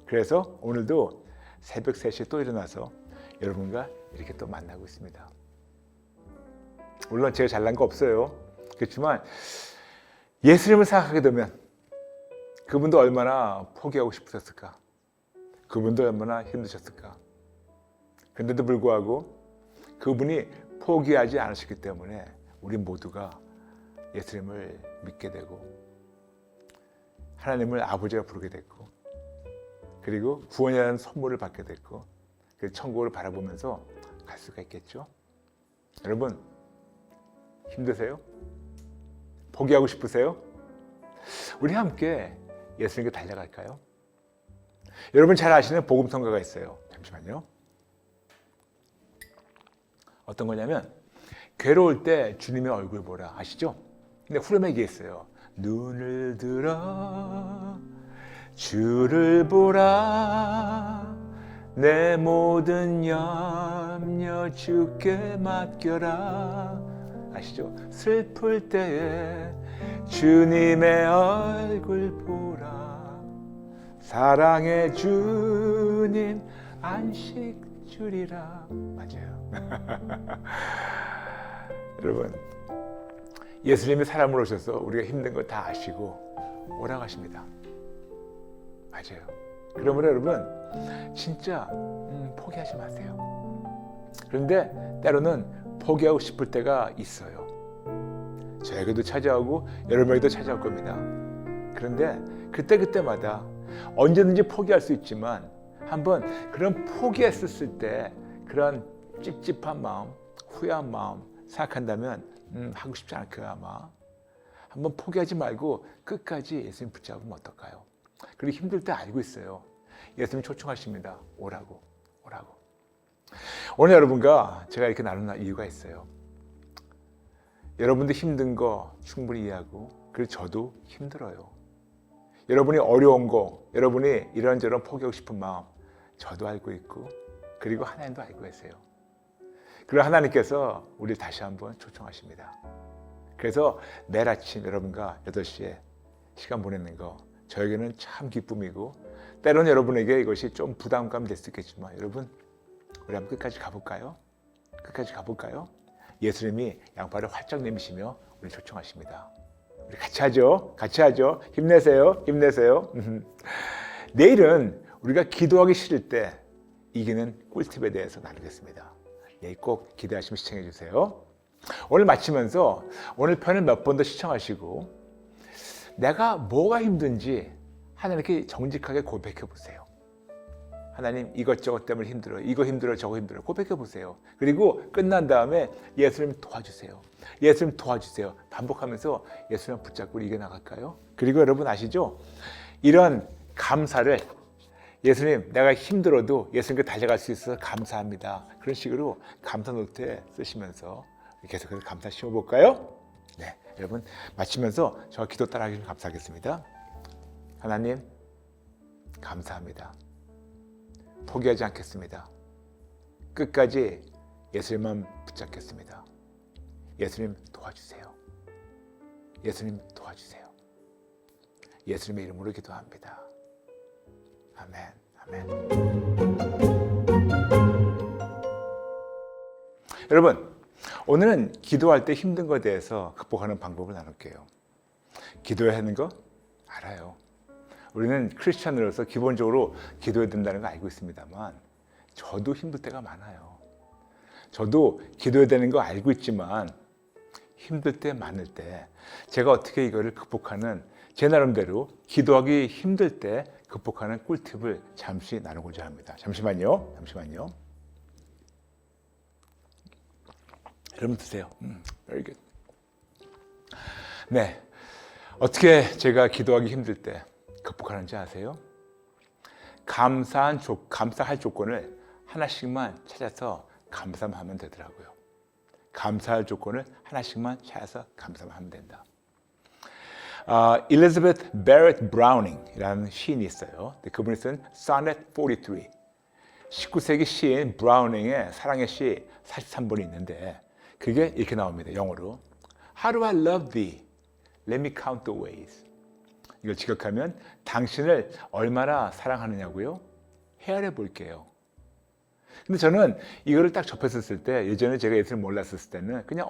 그래서 오늘도 새벽 3시에 또 일어나서 여러분과 이렇게 또 만나고 있습니다. 물론 제가 잘난 거 없어요. 그렇지만 예수님을 생각하게 되면 그분도 얼마나 포기하고 싶으셨을까? 그분도 얼마나 힘드셨을까? 그런데도 불구하고 그분이 포기하지 않으셨기 때문에 우리 모두가 예수님을 믿게 되고 하나님을 아버지가 부르게 됐고, 그리고 구원이라는 선물을 받게 됐고, 그 천국을 바라보면서 갈 수가 있겠죠. 여러분, 힘드세요? 포기하고 싶으세요? 우리 함께 예수님께 달려갈까요? 여러분 잘 아시는 복음성가가 있어요. 잠시만요. 어떤 거냐면 괴로울 때 주님의 얼굴 보라, 아시죠? 근데 후렴에 얘기했어요. 눈을 들어 주를 보라, 내 모든 염려 주께 맡겨라. 아시죠? 슬플 때에 주님의 얼굴 보라, 사랑의 주님 안식 주리라. 맞아요. 여러분, 예수님이 사람으로 오셔서 우리가 힘든 거 다 아시고 오라고 하십니다. 맞아요. 그러므로 여러분 진짜 포기하지 마세요. 그런데 때로는 포기하고 싶을 때가 있어요. 저에게도 찾아오고 여러분에게도 찾아올 겁니다. 그런데 그때마다 언제든지 포기할 수 있지만 한번 그런 포기했을 때 그런 찝찝한 마음, 후회한 마음 생각한다면 하고 싶지 않을 거야 아마. 한번 포기하지 말고 끝까지 예수님 붙잡으면 어떨까요? 그리고 힘들 때 알고 있어요. 예수님 초청하십니다. 오라고. 오늘 여러분과 제가 이렇게 나누는 이유가 있어요. 여러분도 힘든 거 충분히 이해하고, 그리고 저도 힘들어요. 여러분이 어려운 거, 여러분이 이런저런 포기하고 싶은 마음 저도 알고 있고, 그리고 하나님도 알고 계세요. 그리고 하나님께서 우리 다시 한번 초청하십니다. 그래서 매일 아침 여러분과 8시에 시간 보내는 거 저에게는 참 기쁨이고 때로는 여러분에게 이것이 좀 부담감이 될 수 있겠지만 여러분 우리 한번 끝까지 가볼까요? 끝까지 가볼까요? 예수님이 양팔을 활짝 내미시며 우리 초청하십니다. 우리 같이 하죠. 같이 하죠. 힘내세요. 힘내세요. 내일은 우리가 기도하기 싫을 때 이기는 꿀팁에 대해서 나누겠습니다. 내일 꼭 기대하시면 시청해 주세요. 오늘 마치면서 오늘 편을 몇 번 더 시청하시고 내가 뭐가 힘든지 하나님께 정직하게 고백해 보세요. 하나님 이것저것 때문에 힘들어요. 이거 힘들어요. 저거 힘들어요. 고백해 보세요. 그리고 끝난 다음에 예수님 도와주세요. 예수님 도와주세요. 반복하면서 예수님 붙잡고 이겨나갈까요? 그리고 여러분 아시죠? 이런 감사를 예수님 내가 힘들어도 예수님께 달려갈 수 있어서 감사합니다. 그런 식으로 감사 노트에 쓰시면서 계속해서 감사 씌워볼까요? 네, 여러분 마치면서 저와 기도 따라 하시면 감사하겠습니다. 하나님 감사합니다. 포기하지 않겠습니다. 끝까지 예수님만 붙잡겠습니다. 예수님 도와주세요. 예수님 도와주세요. 예수님의 이름으로 기도합니다. 아멘. 아멘. 여러분, 오늘은 기도할 때 힘든 것에 대해서 극복하는 방법을 나눌게요. 기도해야 하는 거 알아요. 우리는 크리스찬으로서 기본적으로 기도해야 된다는 거 알고 있습니다만 저도 힘들 때가 많아요. 저도 기도해야 되는 거 알고 있지만 힘들 때 많을 때 제가 어떻게 이거를 극복하는 제 나름대로 기도하기 힘들 때 극복하는 꿀팁을 잠시 나누고자 합니다. 잠시만요. 여러분 드세요. Very good. 네, 어떻게 제가 기도하기 힘들 때 극복하는지 아세요? 감사할 조건을 하나씩만 찾아서 감사만 하면 되더라고요. 감사할 조건을 하나씩만 찾아서 감사만 하면 된다. 엘리자베스 베렛 브라우닝이라는 시인이 있어요. 그분이 쓴 Sonnet 43, 19세기 시인 브라우닝의 사랑의 시 43번이 있는데 그게 이렇게 나옵니다. 영어로 How do I love thee? Let me count the ways. 이걸 직역하면 당신을 얼마나 사랑하느냐고요? 헤아려 볼게요. 근데 저는 이거를 딱 접했었을 때 예전에 제가 예수를 몰랐었을 때는 그냥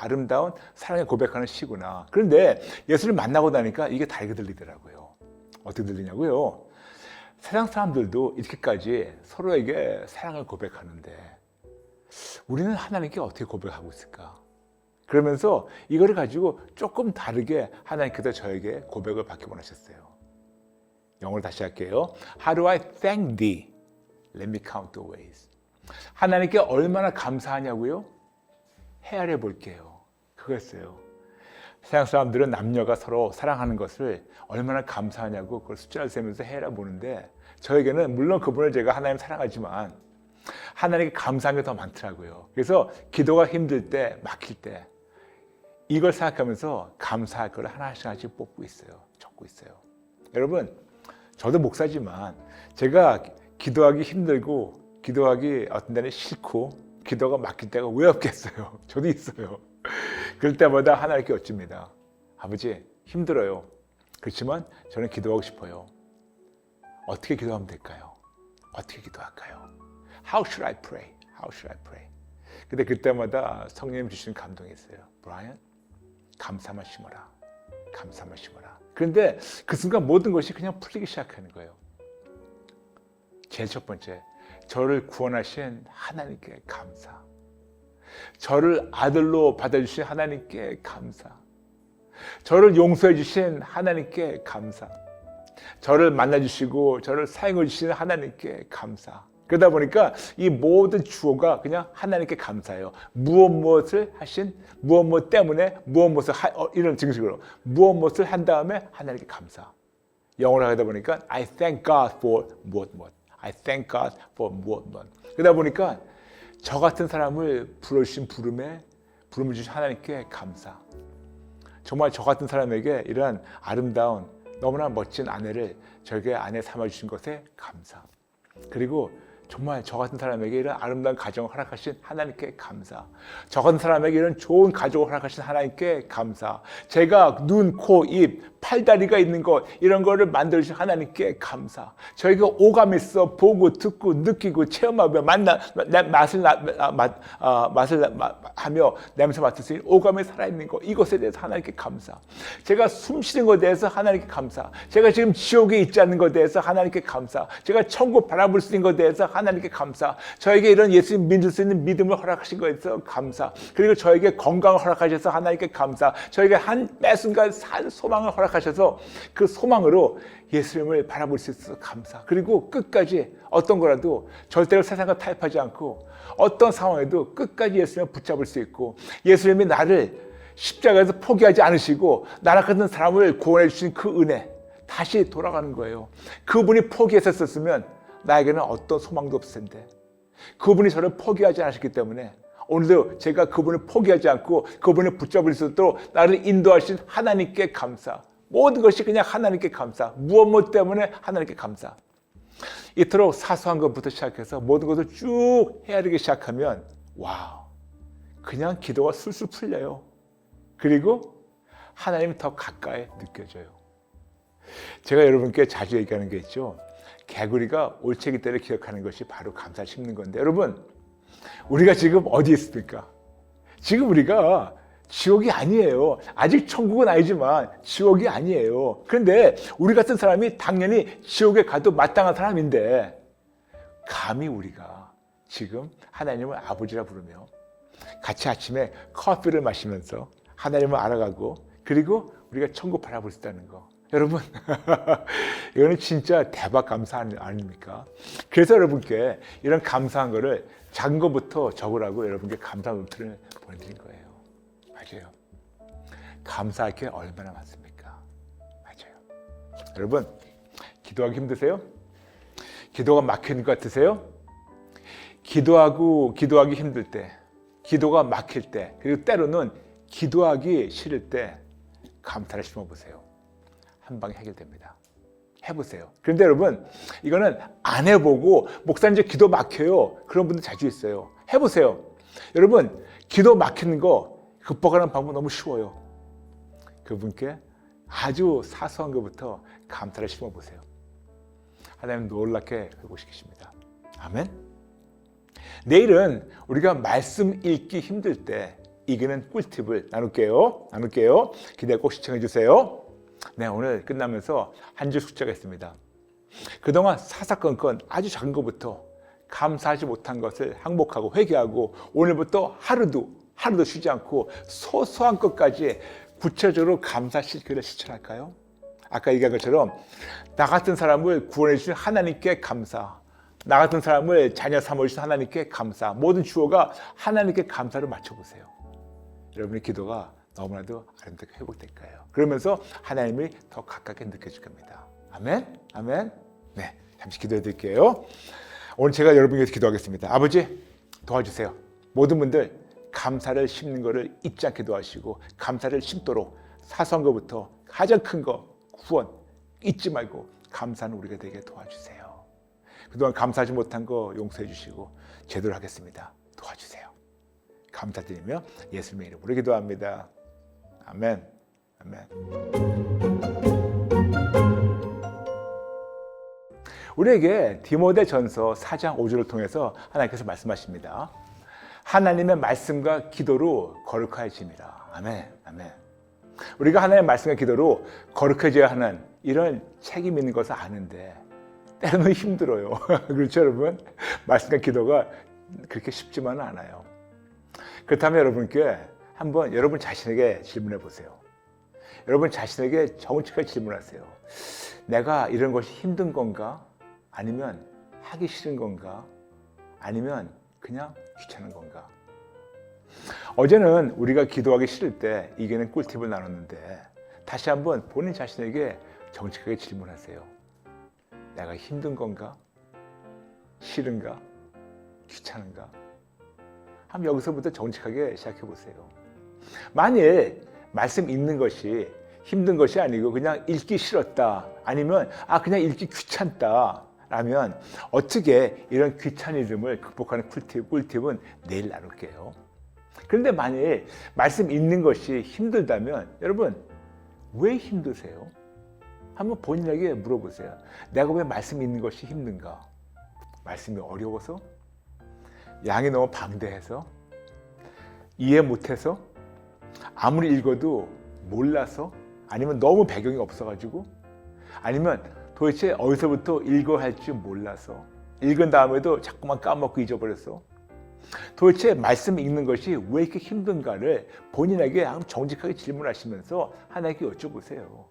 아름다운 사랑을 고백하는 시구나. 그런데 예수를 만나고 나니까 이게 다르게 들리더라고요. 어떻게 들리냐고요? 세상 사람들도 이렇게까지 서로에게 사랑을 고백하는데 우리는 하나님께 어떻게 고백하고 있을까? 그러면서 이거를 가지고 조금 다르게 하나님께서 저에게 고백을 받기 원하셨어요. 영어로 다시 할게요. How do I thank thee? Let me count the ways. 하나님께 얼마나 감사하냐고요? 헤아려 볼게요. 그거였어요. 세상 사람들은 남녀가 서로 사랑하는 것을 얼마나 감사하냐고 그걸 숫자를 세면서 헤아려 보는데 저에게는 물론 그분을 제가 하나님 사랑하지만 하나님께 감사한 게 더 많더라고요. 그래서 기도가 힘들 때, 막힐 때 이걸 생각하면서 감사할 걸 하나씩 뽑고 있어요. 적고 있어요. 여러분, 저도 목사지만 제가 기도하기 힘들고 기도하기 어떤 데는 싫고 기도가 막힐 때가 왜 없겠어요. 저도 있어요. 그럴 때마다 하나님께 여쭙니다. 아버지 힘들어요. 그렇지만 저는 기도하고 싶어요. 어떻게 기도하면 될까요? 어떻게 기도할까요? How should I pray? How should I pray? 근데 그때마다 성령님 주시는 감동이 있어요. 브라이언, 감사만 심어라. 감사만 심어라. 그런데 그 순간 모든 것이 그냥 풀리기 시작하는 거예요. 제일 첫 번째, 저를 구원하신 하나님께 감사. 저를 아들로 받아주신 하나님께 감사. 저를 용서해 주신 하나님께 감사. 저를 만나주시고 저를 사용해 주시는 하나님께 감사. 그러다 보니까 이 모든 주어가 그냥 하나님께 감사해요. 무엇을 하신, 무엇 때문에, 무엇을 이런 증식으로 무엇을 한 다음에 하나님께 감사. 영어로 하다 보니까 I thank God for 무엇. I thank God for 무엇. 그러다 보니까 저 같은 사람을 불러주신 부름을 주신 하나님께 감사. 정말 저 같은 사람에게 이런 아름다운 너무나 멋진 아내를 저에게 아내 삼아주신 것에 감사. 그리고 정말 저 같은 사람에게 이런 아름다운 가정을 허락하신 하나님께 감사. 저 같은 사람에게 이런 좋은 가족을 허락하신 하나님께 감사. 제가 눈, 코, 입, 팔다리가 있는 것 이런 거를 만들어주신 하나님께 감사. 저희가 오감 있어 보고 듣고 느끼고 체험하며 맛을 하며 냄새 맡을 수 있는 오감에 살아있는 것 이것에 대해서 하나님께 감사. 제가 숨 쉬는 것에 대해서 하나님께 감사. 제가 지금 지옥에 있지 않는 것에 대해서 하나님께 감사. 제가 천국 바라볼 수 있는 것에 대해서 하나님께 감사. 저에게 이런 예수님 믿을 수 있는 믿음을 허락하신 것에 대해서 감사. 그리고 저에게 건강을 허락하셔서 하나님께 감사. 저에게 매 순간 산 소망을 허락하셔서 그 소망으로 예수님을 바라볼 수 있어서 감사. 그리고 끝까지 어떤 거라도 절대로 세상과 타협하지 않고 어떤 상황에도 끝까지 예수님을 붙잡을 수 있고 예수님이 나를 십자가에서 포기하지 않으시고 나라 같은 사람을 구원해 주신 그 은혜 다시 돌아가는 거예요. 그분이 포기했었으면 나에게는 어떤 소망도 없을 텐데 그분이 저를 포기하지 않으셨기 때문에 오늘도 제가 그분을 포기하지 않고 그분을 붙잡을 수 있도록 나를 인도하신 하나님께 감사. 모든 것이 그냥 하나님께 감사. 무엇 때문에 하나님께 감사. 이토록 사소한 것부터 시작해서 모든 것을 쭉 헤아리기 시작하면 와우, 그냥 기도가 술술 풀려요. 그리고 하나님이 더 가까이 느껴져요. 제가 여러분께 자주 얘기하는 게 있죠. 개구리가 올챙이 때를 기억하는 것이 바로 감사를 심는 건데 여러분, 우리가 지금 어디에 있습니까? 지금 우리가 지옥이 아니에요. 아직 천국은 아니지만 지옥이 아니에요. 그런데 우리 같은 사람이 당연히 지옥에 가도 마땅한 사람인데 감히 우리가 지금 하나님을 아버지라 부르며 같이 아침에 커피를 마시면서 하나님을 알아가고 그리고 우리가 천국 바라볼 수 있다는 거. 여러분 이거는 진짜 대박 감사 아닙니까? 그래서 여러분께 이런 감사한 거를 작은 것부터 적으라고 여러분께 감사 노트를 보내드린 거예요. 맞아요. 감사할 게 얼마나 많습니까? 맞아요. 여러분, 기도하기 힘드세요? 기도가 막히는 것 같으세요? 기도하기 힘들 때, 기도가 막힐 때, 그리고 때로는 기도하기 싫을 때 감사를 심어보세요. 한 방에 해결됩니다. 해보세요. 그런데 여러분, 이거는 안 해보고 목사님 이제 기도 막혀요. 그런 분들 자주 있어요. 해보세요. 여러분, 기도 막히는 거 극복하는 방법 너무 쉬워요. 그분께 아주 사소한 것부터 감사를 심어보세요. 하나님 놀랍게 회복시키십니다. 아멘. 내일은 우리가 말씀 읽기 힘들 때 이기는 꿀팁을 나눌게요. 기대 꼭 시청해 주세요. 네, 오늘 끝나면서 한 줄 숙제가 있습니다. 그동안 사사건건 아주 작은 것부터 감사하지 못한 것을 항복하고 회개하고 오늘부터 하루도 쉬지 않고 소소한 것까지 구체적으로 감사 실천을 실천할까요? 아까 얘기한 것처럼 나 같은 사람을 구원해 주신 하나님께 감사, 나 같은 사람을 자녀 삼아주신 하나님께 감사, 모든 주어가 하나님께 감사를 맞춰보세요. 여러분의 기도가 너무나도 아름답게 회복될 거예요. 그러면서 하나님이 더 가깝게 느껴질 겁니다. 아멘? 아멘? 네, 잠시 기도해 드릴게요. 오늘 제가 여러분께 위해서 기도하겠습니다. 아버지, 도와주세요. 모든 분들 감사를 심는 것을 잊지 않게 도와주시고 감사를 심도록 사소한 것부터 가장 큰 거 구원 잊지 말고 감사는 우리가 되게 도와주세요. 그동안 감사하지 못한 거 용서해 주시고 제대로 하겠습니다. 도와주세요. 감사드리며 예수님의 이름으로 기도합니다. 아멘. 아멘. 우리에게 디모데전서 4장 5절을 통해서 하나님께서 말씀하십니다. 하나님의 말씀과 기도로 거룩해짐이라. 아멘. 아멘. 우리가 하나님의 말씀과 기도로 거룩해져야 하는 이런 책임 있는 것을 아는데 때로는 힘들어요. 그렇죠, 여러분? 말씀과 기도가 그렇게 쉽지만은 않아요. 그렇다면 여러분께 한번 여러분 자신에게 질문해 보세요. 여러분 자신에게 정직하게 질문하세요. 내가 이런 것이 힘든 건가? 아니면 하기 싫은 건가? 아니면 그냥 귀찮은 건가? 어제는 우리가 기도하기 싫을 때 이기는 꿀팁을 나눴는데 다시 한번 본인 자신에게 정직하게 질문하세요. 내가 힘든 건가? 싫은가? 귀찮은가? 한번 여기서부터 정직하게 시작해 보세요. 만일 말씀 읽는 것이 힘든 것이 아니고 그냥 읽기 싫었다, 아니면 그냥 읽기 귀찮다, 라면 어떻게 이런 귀차니즘을 극복하는 꿀팁은 내일 나눌게요. 그런데 만일 말씀 읽는 것이 힘들다면 여러분 왜 힘드세요? 한번 본인에게 물어보세요. 내가 왜 말씀 읽는 것이 힘든가? 말씀이 어려워서? 양이 너무 방대해서? 이해 못해서? 아무리 읽어도 몰라서? 아니면 너무 배경이 없어가지고? 아니면 도대체 어디서부터 읽어야 할지 몰라서? 읽은 다음에도 자꾸만 까먹고 잊어버렸어? 도대체 말씀 읽는 것이 왜 이렇게 힘든가를 본인에게 정직하게 질문하시면서 하나님께 여쭤보세요.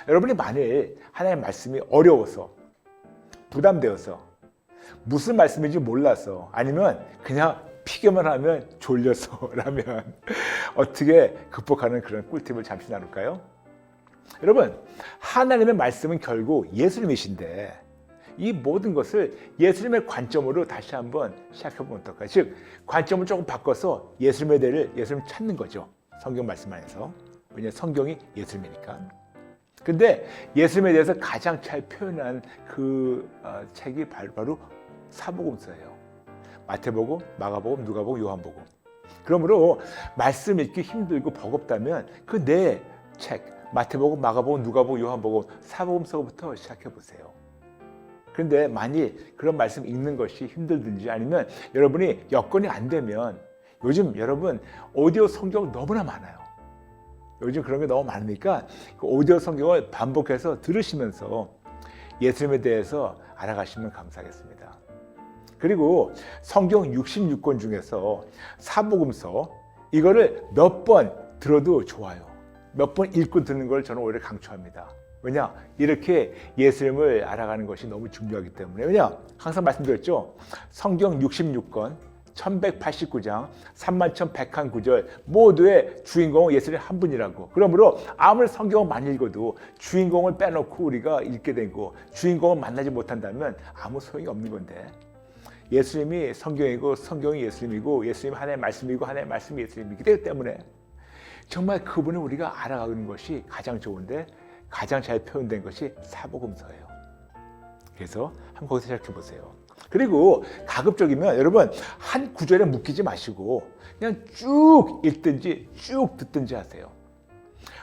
여러분이 만일 하나님의 말씀이 어려워서, 부담되어서, 무슨 말씀인지 몰라서, 아니면 그냥 피겨만 하면 졸려서라면 어떻게 극복하는 그런 꿀팁을 잠시 나눌까요? 여러분, 하나님의 말씀은 결국 예수님이신데 이 모든 것을 예수님의 관점으로 다시 한번 시작해보면 어떨까요? 즉, 관점을 조금 바꿔서 예수님의 대를 예수님 찾는 거죠. 성경 말씀 안에서. 왜냐하면 성경이 예수님이니까. 근데 예수님에 대해서 가장 잘 표현한 그 책이 바로 사복음서예요. 마태복음, 마가복음, 누가복음, 요한복음. 그러므로 말씀 읽기 힘들고 버겁다면 그 네 책, 마태복음, 마가복음, 누가복음, 요한복음, 사복음서부터 시작해보세요. 그런데 만일 그런 말씀 읽는 것이 힘들든지 아니면 여러분이 여건이 안 되면 요즘 여러분 오디오 성경 너무나 많아요. 요즘 그런 게 너무 많으니까 그 오디오 성경을 반복해서 들으시면서 예수님에 대해서 알아가시면 감사하겠습니다. 그리고 성경 66권 중에서 사복음서 이거를 몇 번 들어도 좋아요. 몇 번 읽고 듣는 걸 저는 오히려 강추합니다. 왜냐? 이렇게 예수님을 알아가는 것이 너무 중요하기 때문에. 왜냐? 항상 말씀드렸죠. 성경 66권, 1189장, 31,101구절 모두의 주인공은 예수님 한 분이라고. 그러므로 아무리 성경을 많이 읽어도 주인공을 빼놓고 우리가 읽게 되고 주인공을 만나지 못한다면 아무 소용이 없는 건데 예수님이 성경이고 성경이 예수님이고 예수님이 하나님의 말씀이고 하나님의 말씀이 예수님이기 때문에 정말 그분을 우리가 알아가는 것이 가장 좋은데 가장 잘 표현된 것이 사복음서예요. 그래서 한번 거기서 시작해 보세요. 그리고 가급적이면 여러분 한 구절에 묶이지 마시고 그냥 쭉 읽든지 쭉 듣든지 하세요.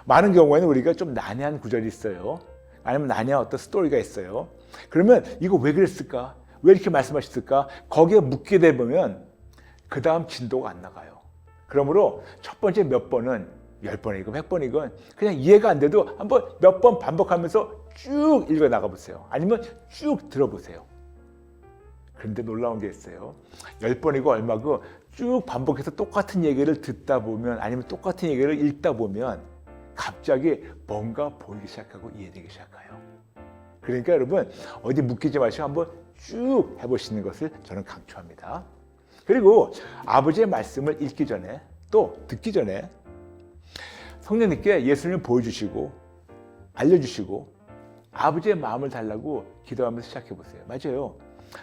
많은 경우에는 우리가 좀 난해한 구절이 있어요. 아니면 난해한 어떤 스토리가 있어요. 그러면 이거 왜 그랬을까? 왜 이렇게 말씀하셨을까? 거기에 묶게 되면 그 다음 진도가 안 나가요. 그러므로 첫 번째 몇 번은 10번이건 100번이건 그냥 이해가 안 돼도 한번 몇 번 반복하면서 쭉 읽어 나가보세요. 아니면 쭉 들어보세요. 그런데 놀라운 게 있어요. 10번이고 얼마고 쭉 반복해서 똑같은 얘기를 듣다 보면 아니면 똑같은 얘기를 읽다 보면 갑자기 뭔가 보이기 시작하고 이해되기 시작해요. 그러니까 여러분 어디 묶이지 마시고 한번 쭉 해보시는 것을 저는 강추합니다. 그리고 아버지의 말씀을 읽기 전에 또 듣기 전에 성령님께 예수님을 보여주시고 알려주시고 아버지의 마음을 달라고 기도하면서 시작해보세요. 맞아요.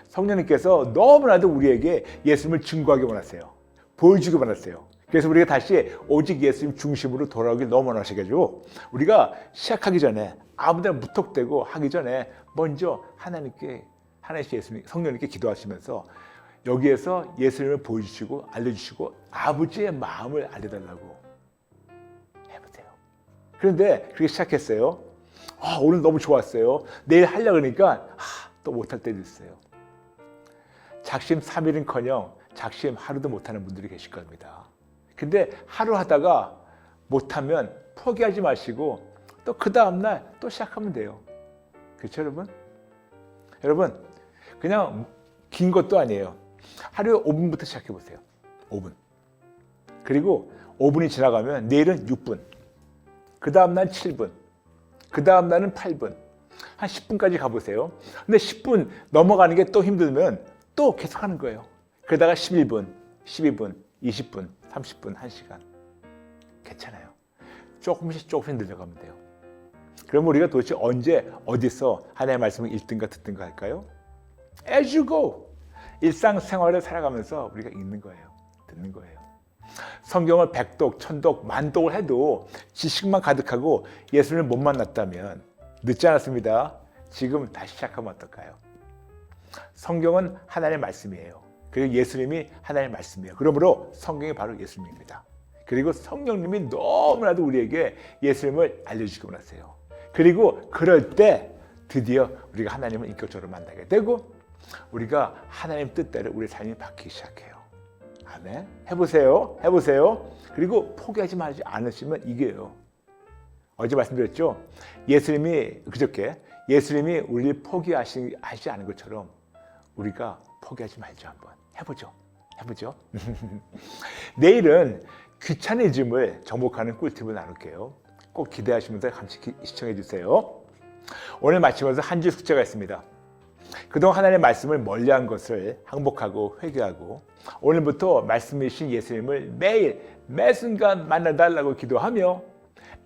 성령님께서 너무나도 우리에게 예수님을 증거하기 원하세요. 보여주기 원하세요. 그래서 우리가 다시 오직 예수님 중심으로 돌아오길 너무 원하셔가지고 우리가 시작하기 전에 아무데나 무턱대고 하기 전에 먼저 하나님께 예수님, 성령님께 기도하시면서 여기에서 예수님을 보여주시고 알려주시고 아버지의 마음을 알려달라고 해보세요. 그런데 그렇게 시작했어요. 오늘 너무 좋았어요. 내일 하려고 그러니까 또 못할 때도 있어요. 작심 3일은커녕 작심 하루도 못하는 분들이 계실 겁니다. 근데 하루 하다가 못하면 포기하지 마시고 또 그 다음날 또 시작하면 돼요. 그렇죠 여러분? 여러분 그냥 긴 것도 아니에요. 하루에 5분부터 시작해보세요. 5분. 그리고 5분이 지나가면 내일은 6분. 그 다음날 7분. 그 다음날은 8분. 한 10분까지 가보세요. 근데 10분 넘어가는 게 또 힘들면 또 계속 하는 거예요. 그러다가 11분, 12분, 20분, 30분, 1시간. 괜찮아요. 조금씩 늘려가면 돼요. 그럼 우리가 도대체 언제 어디서 하나님의 말씀을 읽든가 듣든가 할까요? As you go. 일상생활을 살아가면서 우리가 읽는 거예요. 듣는 거예요. 성경을 100독, 1000독, 10,000독을 해도 지식만 가득하고 예수님을 못 만났다면 늦지 않았습니다. 지금 다시 시작하면 어떨까요? 성경은 하나님의 말씀이에요. 그리고 예수님이 하나님의 말씀이에요. 그러므로 성경이 바로 예수님입니다. 그리고 성령님이 너무나도 우리에게 예수님을 알려주시고 나세요. 그리고 그럴 때 드디어 우리가 하나님을 인격적으로 만나게 되고 우리가 하나님 뜻대로 우리의 삶이 바뀌기 시작해요. 아멘. 해보세요. 해보세요. 그리고 포기하지 말지 않으시면 이겨요. 어제 말씀드렸죠. 그저께 예수님이 우리를 포기하지 않은 것처럼 우리가 포기하지 말죠. 한번 해보죠. 내일은 귀차니즘을 정복하는 꿀팁을 나눌게요. 꼭 기대하시면서 같이 시청해 주세요. 오늘 마치면서 한 줄 숙제가 있습니다. 그동안 하나님의 말씀을 멀리한 것을 항복하고 회개하고 오늘부터 말씀이신 예수님을 매 순간 만나달라고 기도하며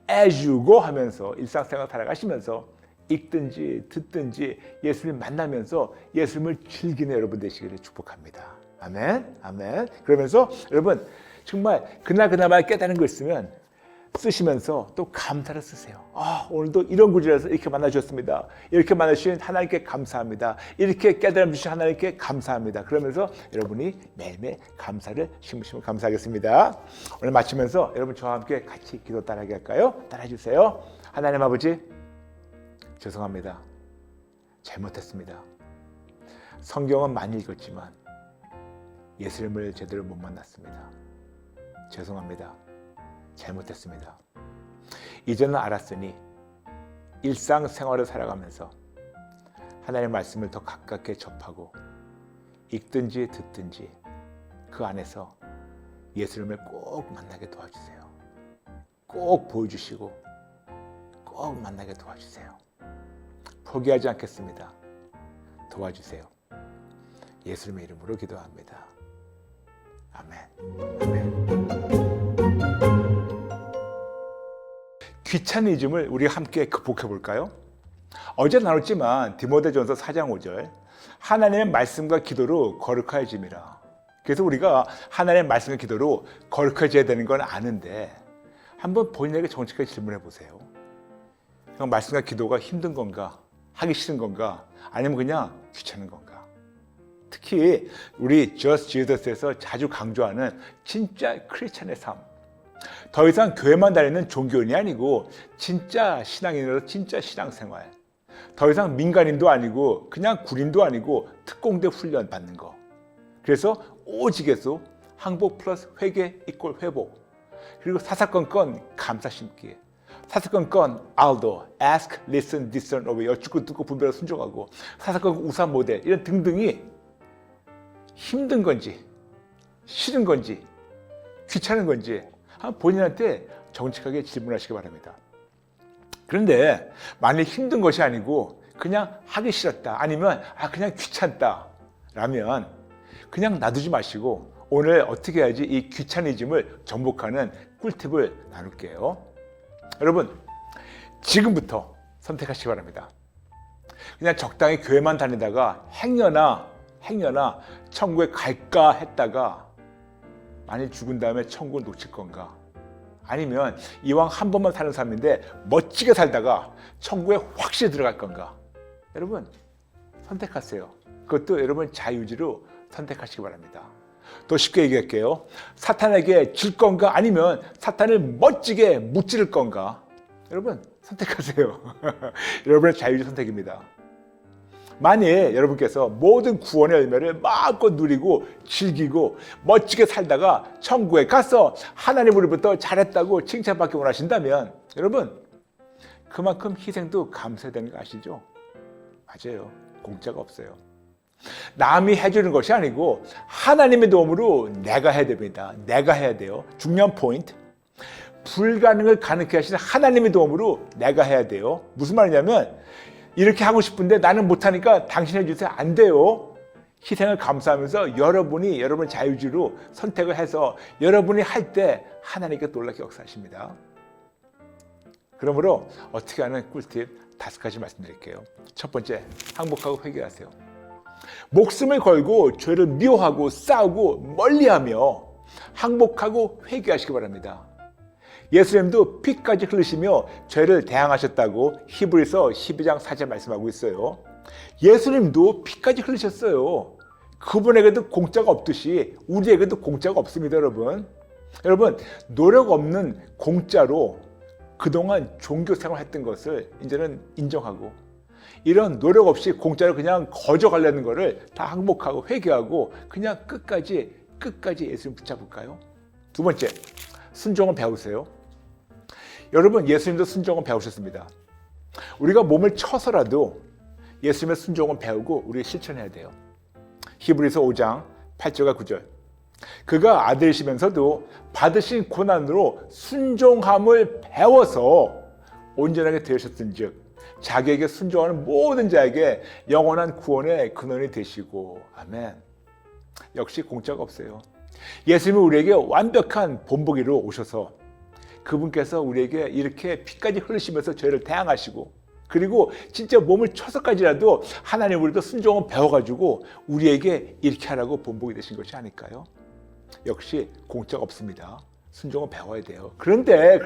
as you go 하면서 일상생활 살아가시면서 읽든지 듣든지 예수님 만나면서 예수님을 즐기는 여러분 되시기를 축복합니다. 아멘. 아멘. 그러면서 여러분 정말 그날마다 깨달은 거 있으면 쓰시면서 또 감사를 쓰세요. 오늘도 이런 구절에서 이렇게 만나주셨습니다. 이렇게 만나주신 하나님께 감사합니다. 이렇게 깨달음 주신 하나님께 감사합니다. 그러면서 여러분이 매일매일 감사를 심으시면 감사하겠습니다. 오늘 마치면서 여러분 저와 함께 같이 기도 따라하게 할까요? 따라해 주세요. 하나님 아버지 죄송합니다. 잘못했습니다. 성경은 많이 읽었지만 예수님을 제대로 못 만났습니다. 죄송합니다. 잘못했습니다. 이제는 알았으니 일상생활을 살아가면서 하나님의 말씀을 더 가깝게 접하고 읽든지 듣든지 그 안에서 예수님을 꼭 만나게 도와주세요. 꼭 보여주시고 꼭 만나게 도와주세요. 포기하지 않겠습니다. 도와주세요. 예수님의 이름으로 기도합니다. 아멘. 아멘. 귀차니즘을 우리 함께 극복해 볼까요? 어제 나눴지만 디모데전서 4장 5절 하나님의 말씀과 기도로 거룩해짐이라. 그래서 우리가 하나님의 말씀과 기도로 거룩해져야 되는 건 아는데 한번 본인에게 정직하게 질문해 보세요. 말씀과 기도가 힘든 건가? 하기 싫은 건가? 아니면 그냥 귀찮은 건가? 특히 우리 Just Jesus에서 자주 강조하는 진짜 크리스찬의 삶. 더 이상 교회만 다니는 종교인이 아니고 진짜 신앙인으로 진짜 신앙생활. 더 이상 민간인도 아니고 그냥 군인도 아니고 특공대 훈련 받는 거. 그래서 오직에서 항복 플러스 회개 이꼴 회복. 그리고 사사건건 감사 심기. 사사건건 알도, ask, listen, discern, obey. 여쭙고 듣고 분별하고 순종하고. 사사건건 우사 모델 이런 등등이 힘든 건지 싫은 건지 귀찮은 건지 본인한테 정직하게 질문하시기 바랍니다. 그런데 만약 힘든 것이 아니고 그냥 하기 싫었다 아니면 그냥 귀찮다 라면 그냥 놔두지 마시고 오늘 어떻게 해야지 이 귀차니즘을 정복하는 꿀팁을 나눌게요. 여러분 지금부터 선택하시기 바랍니다. 그냥 적당히 교회만 다니다가 행여나 천국에 갈까 했다가 만일 죽은 다음에 천국을 놓칠 건가? 아니면 이왕 한 번만 사는 삶인데 멋지게 살다가 천국에 확실히 들어갈 건가? 여러분 선택하세요. 그것도 여러분 자유의지로 선택하시기 바랍니다. 또 쉽게 얘기할게요. 사탄에게 질 건가? 아니면 사탄을 멋지게 무찌를 건가? 여러분 선택하세요. 여러분의 자유의지 선택입니다. 만일 여러분께서 모든 구원의 열매를 마음껏 누리고 즐기고 멋지게 살다가 천국에 가서 하나님 우리부터 잘했다고 칭찬받기 원하신다면 여러분 그만큼 희생도 감사해야 되는 거 아시죠? 맞아요. 공짜가 없어요. 남이 해주는 것이 아니고 하나님의 도움으로 내가 해야 됩니다. 내가 해야 돼요. 중요한 포인트. 불가능을 가능케 하시는 하나님의 도움으로 내가 해야 돼요. 무슨 말이냐면 이렇게 하고 싶은데 나는 못하니까 당신 해주세요. 안 돼요. 희생을 감사하면서 여러분이 여러분의 자유주의로 선택을 해서 여러분이 할 때 하나님께 놀랍게 역사하십니다. 그러므로 어떻게 하는 꿀팁 5가지 말씀드릴게요. 첫 번째, 항복하고 회개하세요. 목숨을 걸고 죄를 미워하고 싸우고 멀리하며 항복하고 회개하시기 바랍니다. 예수님도 피까지 흘리시며 죄를 대항하셨다고 히브리서 12장 4절 말씀하고 있어요. 예수님도 피까지 흘리셨어요. 그분에게도 공짜가 없듯이 우리에게도 공짜가 없습니다, 여러분. 여러분, 노력 없는 공짜로 그동안 종교 생활했던 것을 이제는 인정하고, 이런 노력 없이 공짜로 그냥 거저 가려는 거를 다 항복하고 회개하고 그냥 끝까지 예수님 붙잡을까요? 두 번째, 순종을 배우세요. 여러분, 예수님도 순종을 배우셨습니다. 우리가 몸을 쳐서라도 예수님의 순종을 배우고 우리 실천해야 돼요. 히브리서 5장 8절과 9절. 그가 아들이시면서도 받으신 고난으로 순종함을 배워서 온전하게 되셨은즉 자기에게 순종하는 모든 자에게 영원한 구원의 근원이 되시고. 아멘. 역시 공짜가 없어요. 예수님은 우리에게 완벽한 본보기로 오셔서 그분께서 우리에게 이렇게 피까지 흘리시면서 죄를 대항하시고, 그리고 진짜 몸을 쳐서까지라도 하나님 우리도 순종을 배워가지고 우리에게 이렇게 하라고 본보기 되신 것이 아닐까요? 역시 공짜가 없습니다. 순종을 배워야 돼요. 그런데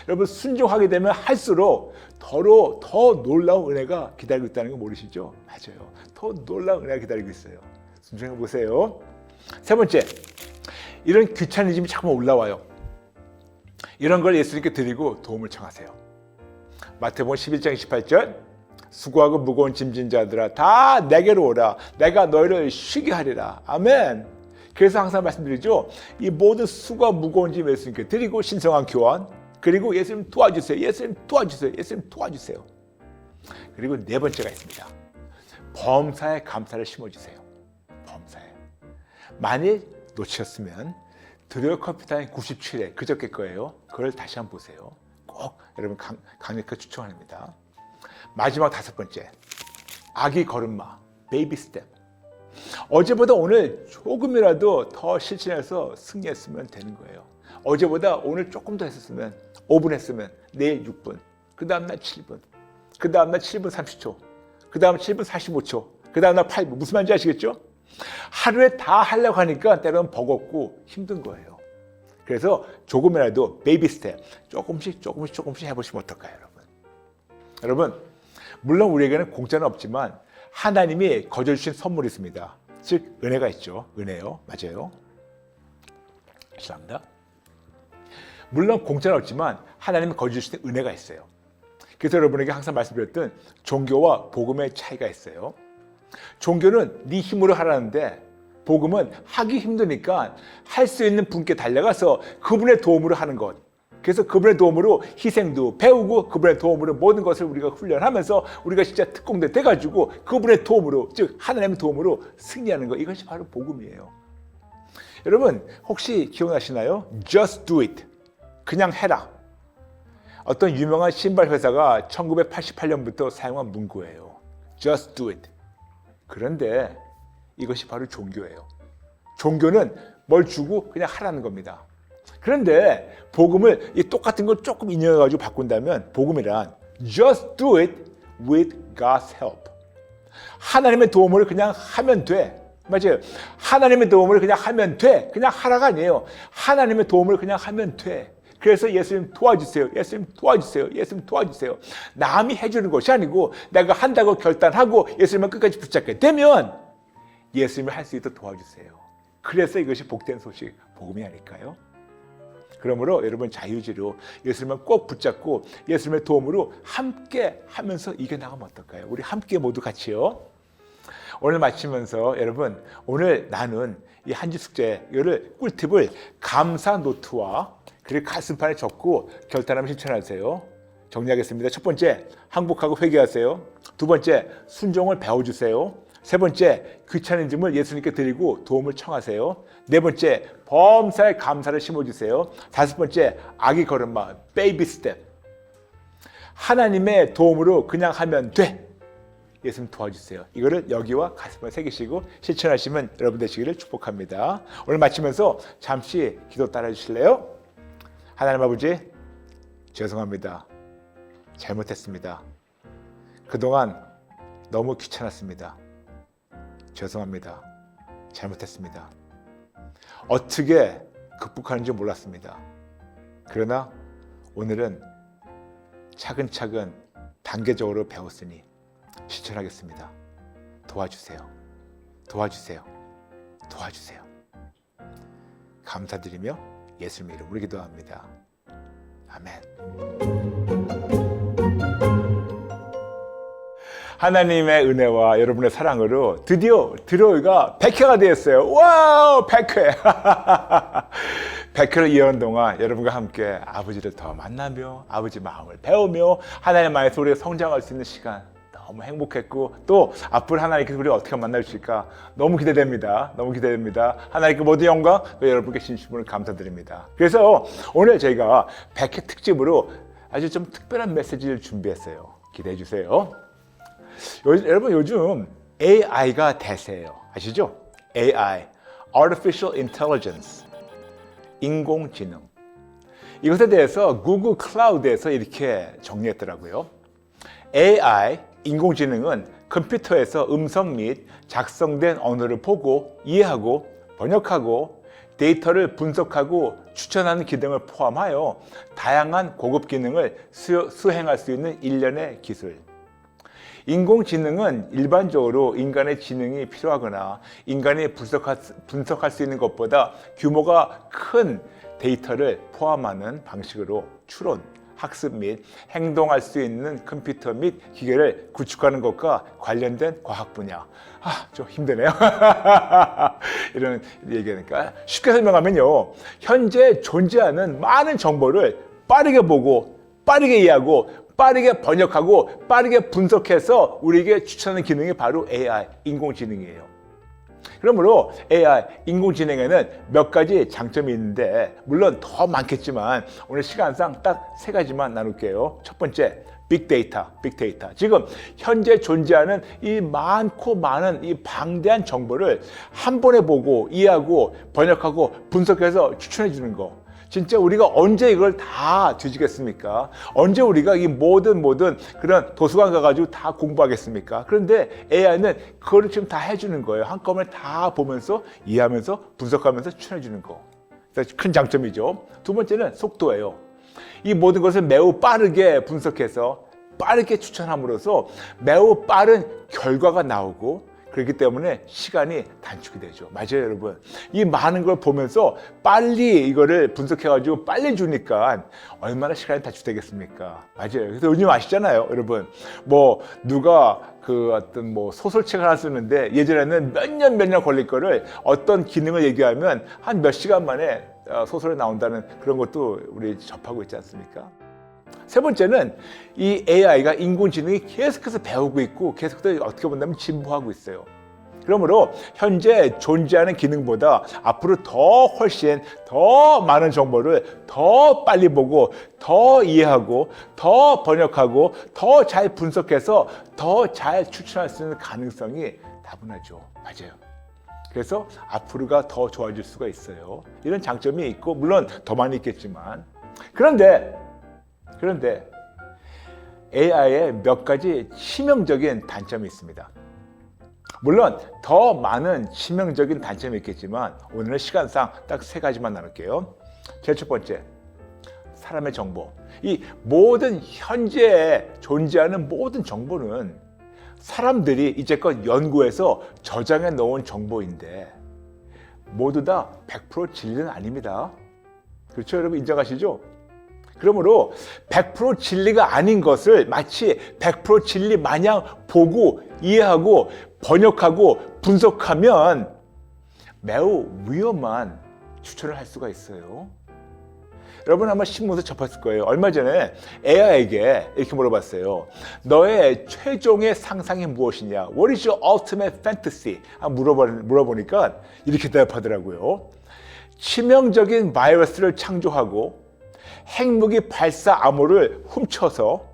여러분, 순종하게 되면 할수록 더 놀라운 은혜가 기다리고 있다는 거 모르시죠? 맞아요. 더 놀라운 은혜가 기다리고 있어요. 순종해 보세요. 세 번째, 이런 귀차니즘이 자꾸 올라와요. 이런 걸 예수님께 드리고 도움을 청하세요. 마태복음 11장 28절, 수고하고 무거운 짐진 자들아 다 내게로 오라. 내가 너희를 쉬게 하리라. 아멘. 그래서 항상 말씀드리죠. 이 모든 수고와 무거운 짐 예수님께 드리고 신성한 교환, 그리고 예수님 도와주세요. 예수님 도와주세요. 예수님 도와주세요. 그리고 네 번째가 있습니다. 범사에 감사를 심어주세요. 범사에. 만일 놓치셨으면 드디어 커피타임 97회 그저께 거예요. 그걸 다시 한번 보세요. 꼭 여러분 강력하게 추천합니다. 마지막 다섯 번째, 아기 걸음마, 베이비 스텝. 어제보다 오늘 조금이라도 더 실천해서 승리했으면 되는 거예요. 어제보다 오늘 조금 더 했었으면, 5분 했으면 내일 6분, 그 다음날 7분, 그 다음날 7분 30초, 그 다음 7분 45초, 그 다음날 8분. 무슨 말인지 아시겠죠? 하루에 다 하려고 하니까 때로는 버겁고 힘든 거예요. 그래서 조금이라도 베이비 스텝, 조금씩 해보시면 어떨까요, 여러분? 여러분, 물론 우리에게는 공짜는 없지만 하나님이 거저 주신 선물이 있습니다. 즉 은혜가 있죠. 은혜요. 맞아요. 감사합니다. 물론 공짜는 없지만 하나님이 거저 주신 은혜가 있어요. 그래서 여러분에게 항상 말씀드렸던 종교와 복음의 차이가 있어요. 종교는 네 힘으로 하라는데 복음은 하기 힘드니까 할 수 있는 분께 달려가서 그분의 도움으로 하는 것. 그래서 그분의 도움으로 희생도 배우고 그분의 도움으로 모든 것을 우리가 훈련하면서 우리가 진짜 특공대 돼가지고 그분의 도움으로, 즉 하나님의 도움으로 승리하는 것. 이것이 바로 복음이에요. 여러분 혹시 기억나시나요? Just do it. 그냥 해라. 어떤 유명한 신발 회사가 1988년부터 사용한 문구예요. Just do it. 그런데 이것이 바로 종교예요. 종교는 뭘 주고 그냥 하라는 겁니다. 그런데 복음을 이 똑같은 걸 조금 인용해가지고 바꾼다면 복음이란 just do it with God's help. 하나님의 도움을 그냥 하면 돼. 맞아요. 하나님의 도움을 그냥 하면 돼. 그냥 하라가 아니에요. 하나님의 도움을 그냥 하면 돼. 그래서 예수님 도와주세요. 예수님 도와주세요. 예수님 도와주세요. 남이 해주는 것이 아니고 내가 한다고 결단하고 예수님을 끝까지 붙잡게 되면 예수님을 할 수 있도록 도와주세요. 그래서 이것이 복된 소식, 복음이 아닐까요? 그러므로 여러분 자유지로 예수님을 꼭 붙잡고 예수님의 도움으로 함께 하면서 이겨나가면 어떨까요? 우리 함께 모두 같이요. 오늘 마치면서 여러분, 오늘 나는 이 한 주 숙제 이거를 꿀팁을 감사 노트와 그리고 가슴판에 적고 결단하면 실천하세요. 정리하겠습니다. 첫 번째, 항복하고 회개하세요. 두 번째, 순종을 배워주세요. 세 번째, 귀찮은 짐을 예수님께 드리고 도움을 청하세요. 네 번째, 범사에 감사를 심어주세요. 다섯 번째, 아기 걸음마, 베이비 스텝. 하나님의 도움으로 그냥 하면 돼. 예수님 도와주세요. 이거를 여기와 가슴에 새기시고 실천하시면 여러분 되시기를 축복합니다. 오늘 마치면서 잠시 기도 따라 주실래요? 하나님 아버지, 죄송합니다. 잘못했습니다. 그동안 너무 귀찮았습니다. 죄송합니다. 잘못했습니다. 어떻게 극복하는지 몰랐습니다. 그러나 오늘은 차근차근 단계적으로 배웠으니 실천하겠습니다. 도와주세요. 도와주세요. 도와주세요. 감사드리며 예수님 이름으로 기도합니다. 아멘. 하나님의 은혜와 여러분의 사랑으로 드디어 드로이가 100회가 되었어요. 와우, 100회. 100회를 이어온 동안 여러분과 함께 아버지를 더 만나며 아버지 마음을 배우며 하나님 안에서 우리가 성장할 수 있는 시간 너무 행복했고, 또 앞으로 하나님께서 우리가 어떻게 만날 수 있을까 너무 기대됩니다. 너무 기대됩니다. 하나님께 모든 영광, 여러분께 진심으로 감사드립니다. 그래서 오늘 저희가 100회 특집으로 아주 좀 특별한 메시지를 준비했어요. 기대해 주세요. 여러분 요즘 AI가 대세예요. 아시죠? AI, Artificial Intelligence, 인공지능. 이것에 대해서 구글 클라우드에서 이렇게 정리했더라고요. AI, 인공지능은 컴퓨터에서 음성 및 작성된 언어를 보고 이해하고 번역하고 데이터를 분석하고 추천하는 기능을 포함하여 다양한 고급 기능을 수행할 수 있는 일련의 기술. 인공지능은 일반적으로 인간의 지능이 필요하거나 인간이 분석할 수 있는 것보다 규모가 큰 데이터를 포함하는 방식으로 추론, 학습 및 행동할 수 있는 컴퓨터 및 기계를 구축하는 것과 관련된 과학 분야. 좀 힘드네요. 이런 얘기하니까 쉽게 설명하면요, 현재 존재하는 많은 정보를 빠르게 보고 빠르게 이해하고 빠르게 번역하고 빠르게 분석해서 우리에게 추천하는 기능이 바로 AI, 인공지능이에요. 그러므로 AI, 인공지능에는 몇 가지 장점이 있는데 물론 더 많겠지만 오늘 시간상 딱 3가지만 나눌게요. 첫 번째, 빅데이터. 지금 현재 존재하는 이 많고 많은 이 방대한 정보를 한 번에 보고 이해하고 번역하고 분석해서 추천해 주는 거. 진짜 우리가 언제 이걸 다 뒤지겠습니까? 언제 우리가 이 모든 그런 도서관 가가지고 다 공부하겠습니까? 그런데 AI는 그거를 지금 다 해주는 거예요. 한꺼번에 다 보면서 이해하면서 분석하면서 추천해주는 거. 그래서 큰 장점이죠. 두 번째는 속도예요. 이 모든 것을 매우 빠르게 분석해서 빠르게 추천함으로써 매우 빠른 결과가 나오고, 그렇기 때문에 시간이 단축이 되죠. 맞아요, 여러분. 이 많은 걸 보면서 빨리 이거를 분석해가지고 빨리 주니까 얼마나 시간이 단축되겠습니까? 맞아요. 그래서 요즘 아시잖아요, 여러분. 누가 어떤 소설책을 하나 쓰는데 예전에는 몇 년 걸릴 거를 어떤 기능을 얘기하면 한 몇 시간 만에 소설이 나온다는 그런 것도 우리 접하고 있지 않습니까? 세 번째는 이 AI가 인공지능이 계속해서 배우고 있고 계속해서 어떻게 본다면 진보하고 있어요. 그러므로 현재 존재하는 기능보다 앞으로 훨씬 더 많은 정보를 더 빨리 보고 더 이해하고 더 번역하고 더 잘 분석해서 더 잘 추천할 수 있는 가능성이 다분하죠. 맞아요. 그래서 앞으로가 더 좋아질 수가 있어요. 이런 장점이 있고 물론 더 많이 있겠지만, 그런데 AI의 몇 가지 치명적인 단점이 있습니다. 물론 더 많은 치명적인 단점이 있겠지만 오늘은 시간상 딱 3가지만 나눌게요. 제일 첫 번째, 사람의 정보. 이 모든 현재 존재하는 모든 정보는 사람들이 이제껏 연구해서 저장해 놓은 정보인데 모두 다 100% 진리는 아닙니다. 그렇죠, 여러분? 인정하시죠? 그러므로 100% 진리가 아닌 것을 마치 100% 진리 마냥 보고 이해하고 번역하고 분석하면 매우 위험한 추천을 할 수가 있어요. 여러분 아마 신문에서 접했을 거예요. 얼마 전에 AI에게 이렇게 물어봤어요. 너의 최종의 상상이 무엇이냐? What is your ultimate fantasy? 물어보니까 이렇게 대답하더라고요. 치명적인 바이러스를 창조하고 핵무기 발사 암호를 훔쳐서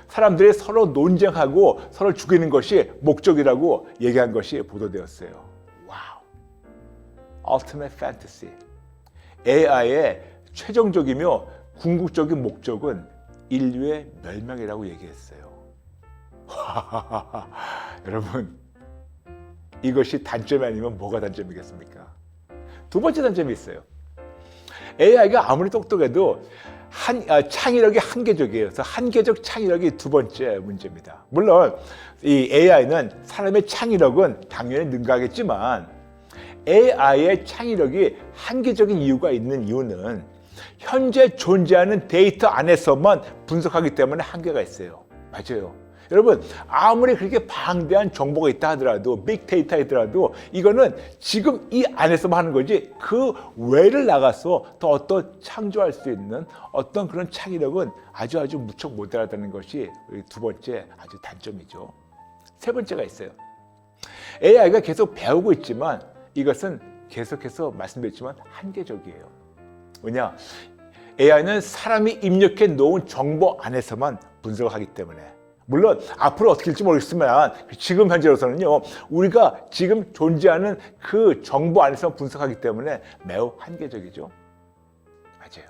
사람들이 서로 논쟁하고 서로 죽이는 것이 목적이라고 얘기한 것이 보도되었어요. 와우. Ultimate Fantasy. AI의 최종적이며 궁극적인 목적은 인류의 멸망이라고 얘기했어요. 여러분, 이것이 단점이 아니면 뭐가 단점이겠습니까? 두 번째 단점이 있어요. AI가 아무리 똑똑해도 창의력이 한계적이에요. 그래서 한계적 창의력이 두 번째 문제입니다. 물론 이 AI는 사람의 창의력은 당연히 능가하겠지만 AI의 창의력이 한계적인 이유가 있는 이유는 현재 존재하는 데이터 안에서만 분석하기 때문에 한계가 있어요. 맞아요. 여러분, 아무리 그렇게 방대한 정보가 있다 하더라도, 빅데이터이더라도 이거는 지금 이 안에서만 하는 거지 그 외를 나가서 더 어떤 창조할 수 있는 어떤 그런 창의력은 아주 무척 모자라다는 것이 두 번째 아주 단점이죠. 세 번째가 있어요. AI가 계속 배우고 있지만 이것은 계속해서 말씀드렸지만 한계적이에요. 왜냐? AI는 사람이 입력해 놓은 정보 안에서만 분석을 하기 때문에, 물론 앞으로 어떻게 될지 모르겠지만 지금 현재로서는요, 우리가 지금 존재하는 그 정보 안에서 분석하기 때문에 매우 한계적이죠. 맞아요.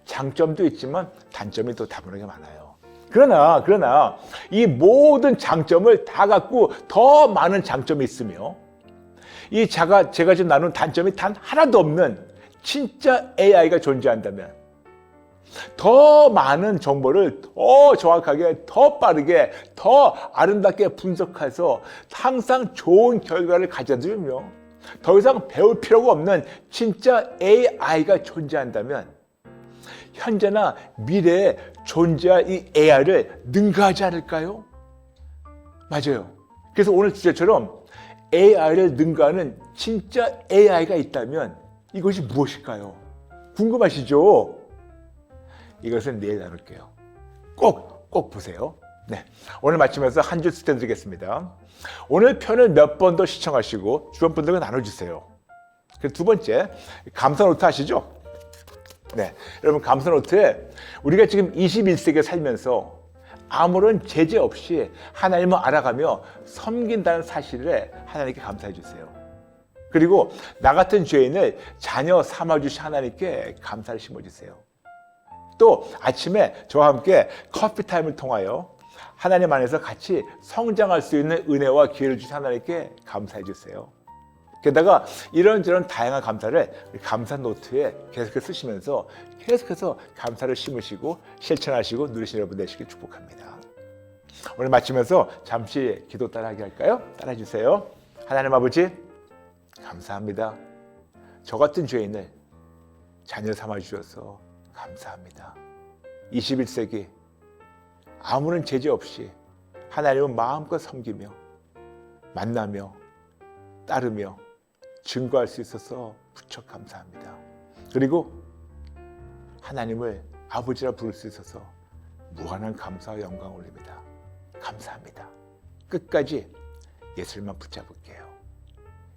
장점도 있지만 단점이 또 다분하게 많아요. 그러나 이 모든 장점을 다 갖고 더 많은 장점이 있으며 제가 지금 나눈 단점이 단 하나도 없는 진짜 AI가 존재한다면 더 많은 정보를 더 정확하게, 더 빠르게, 더 아름답게 분석해서 항상 좋은 결과를 가져다주며 더 이상 배울 필요가 없는 진짜 AI가 존재한다면 현재나 미래에 존재할 이 AI를 능가하지 않을까요? 맞아요. 그래서 오늘 주제처럼 AI를 능가하는 진짜 AI가 있다면 이것이 무엇일까요? 궁금하시죠? 이것은 내일 나눌게요. 꼭 보세요. 네, 오늘 마치면서 한 줄 스탠드 드리겠습니다. 오늘 편을 몇 번 더 시청하시고 주변 분들과 나눠주세요. 두 번째, 감사노트 아시죠? 네, 여러분 감사노트에 우리가 지금 21세기에 살면서 아무런 제재 없이 하나님을 알아가며 섬긴다는 사실에 하나님께 감사해 주세요. 그리고 나 같은 죄인을 자녀 삼아주신 하나님께 감사를 심어주세요. 또 아침에 저와 함께 커피타임을 통하여 하나님 안에서 같이 성장할 수 있는 은혜와 기회를 주신 하나님께 감사해 주세요. 게다가 이런저런 다양한 감사를 감사 노트에 계속해서 쓰시면서 계속해서 감사를 심으시고 실천하시고 누리시는 여러분 되시길 축복합니다. 오늘 마치면서 잠시 기도 따라하게 할까요? 따라해 주세요. 하나님 아버지, 감사합니다. 저 같은 죄인을 자녀 삼아주셔서 감사합니다. 21세기 아무런 제재 없이 하나님을 마음껏 섬기며 만나며 따르며 증거할 수 있어서 무척 감사합니다. 그리고 하나님을 아버지라 부를 수 있어서 무한한 감사와 영광 올립니다. 감사합니다. 끝까지 예수님만 붙잡을게요.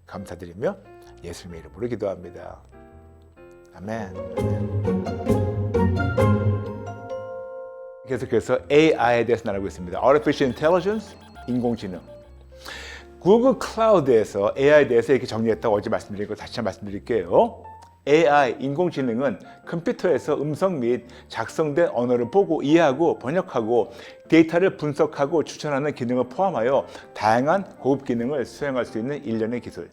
감사드리며 예수님의 이름으로 기도합니다. 아멘. 계속해서 AI에 대해서 나누고 있습니다. Artificial Intelligence, 인공지능. 구글 클라우드에서 AI에 대해서 이렇게 정리했다고 어제 말씀드린 거 다시 한번 말씀드릴게요. AI, 인공지능은 컴퓨터에서 음성 및 작성된 언어를 보고 이해하고 번역하고 데이터를 분석하고 추천하는 기능을 포함하여 다양한 고급 기능을 수행할 수 있는 일련의 기술.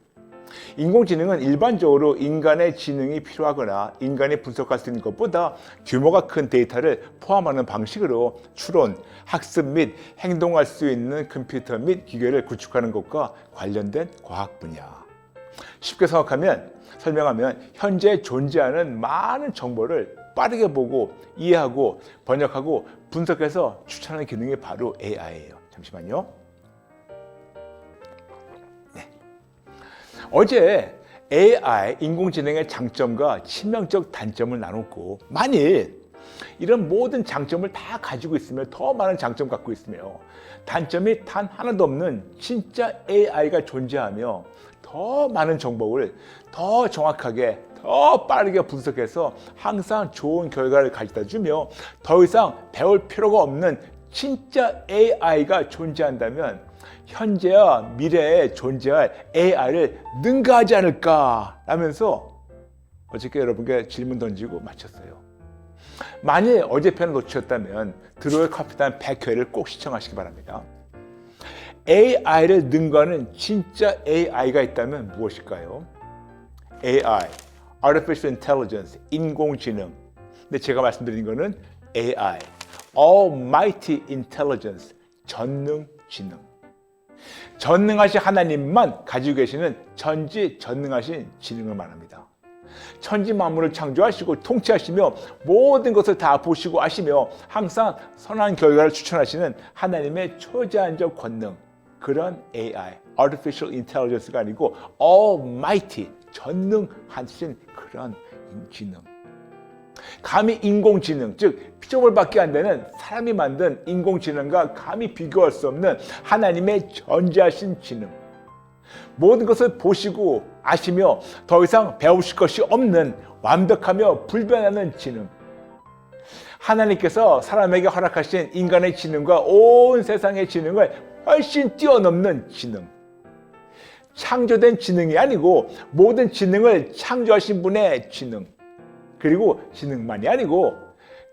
인공지능은 일반적으로 인간의 지능이 필요하거나 인간이 분석할 수 있는 것보다 규모가 큰 데이터를 포함하는 방식으로 추론, 학습 및 행동할 수 있는 컴퓨터 및 기계를 구축하는 것과 관련된 과학 분야. 쉽게 설명하면 현재 존재하는 많은 정보를 빠르게 보고 이해하고 번역하고 분석해서 추천하는 기능이 바로 AI예요. 잠시만요. 어제 AI, 인공지능의 장점과 치명적 단점을 나눴고, 만일 이런 모든 장점을 다 가지고 있으면 더 많은 장점 갖고 있으며 단점이 단 하나도 없는 진짜 AI가 존재하며 더 많은 정보를 더 정확하게 더 빠르게 분석해서 항상 좋은 결과를 가져다 주며 더 이상 배울 필요가 없는 진짜 AI가 존재한다면 현재와 미래에 존재할 AI를 능가하지 않을까 라면서 어저께 여러분께 질문 던지고 마쳤어요. 만일 어제 편을 놓치셨다면 드로의 커피타임 100회를 꼭 시청하시기 바랍니다. AI를 능가하는 진짜 AI가 있다면 무엇일까요? AI, Artificial Intelligence, 인공지능. 근데 제가 말씀드린 거는 AI, Almighty Intelligence, 전능지능. 전능하신 하나님만 가지고 계시는 전지전능하신 지능을 말합니다. 천지 만물을 창조하시고 통치하시며 모든 것을 다 보시고 아시며 항상 선한 결과를 추천하시는 하나님의 초자연적 권능, 그런 AI, Artificial Intelligence가 아니고 Almighty, 전능하신 그런 지능. 감히 인공지능, 즉 피조물밖에 안 되는 사람이 만든 인공지능과 감히 비교할 수 없는 하나님의 전지하신 지능. 모든 것을 보시고 아시며 더 이상 배우실 것이 없는 완벽하며 불변하는 지능. 하나님께서 사람에게 허락하신 인간의 지능과 온 세상의 지능을 훨씬 뛰어넘는 지능. 창조된 지능이 아니고 모든 지능을 창조하신 분의 지능. 그리고 지능만이 아니고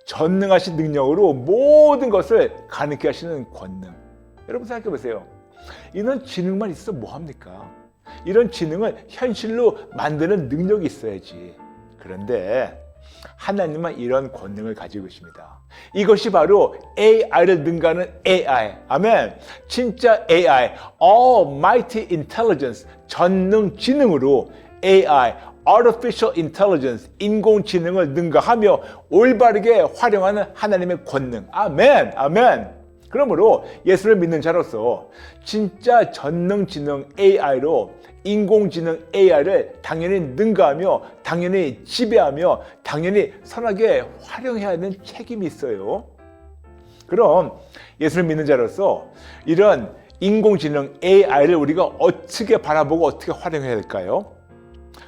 전능하신 능력으로 모든 것을 가능케 하시는 권능. 여러분 생각해 보세요. 이런 지능만 있어 뭐합니까? 이런 지능을 현실로 만드는 능력이 있어야지. 그런데 하나님은 이런 권능을 가지고 계십니다. 이것이 바로 AI를 능가하는 AI. 아멘. 진짜 AI, Almighty Intelligence, 전능지능으로 AI, Artificial Intelligence, 인공지능을 능가하며 올바르게 활용하는 하나님의 권능. 아멘, 아멘. 그러므로 예수를 믿는 자로서 진짜 전능지능 AI로 인공지능 AI를 당연히 능가하며 당연히 지배하며 당연히 선하게 활용해야 하는 책임이 있어요. 그럼 예수를 믿는 자로서 이런 인공지능 AI를 우리가 어떻게 바라보고 어떻게 활용해야 될까요?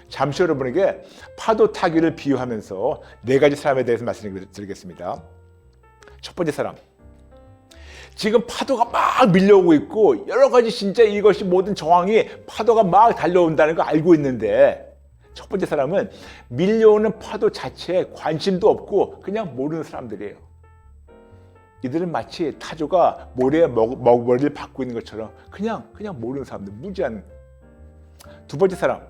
잠시 여러분에게 파도 타기를 비유하면서 4가지 사람에 대해서 말씀드리겠습니다. 첫 번째 사람. 지금 파도가 막 밀려오고 있고 여러 가지 진짜 이것이 모든 정황이 파도가 막 달려온다는 거 알고 있는데 첫 번째 사람은 밀려오는 파도 자체에 관심도 없고 그냥 모르는 사람들이에요. 이들은 마치 타조가 모래에 먹거리를 받고 있는 것처럼 그냥 모르는 사람들, 무지한. 두 번째 사람.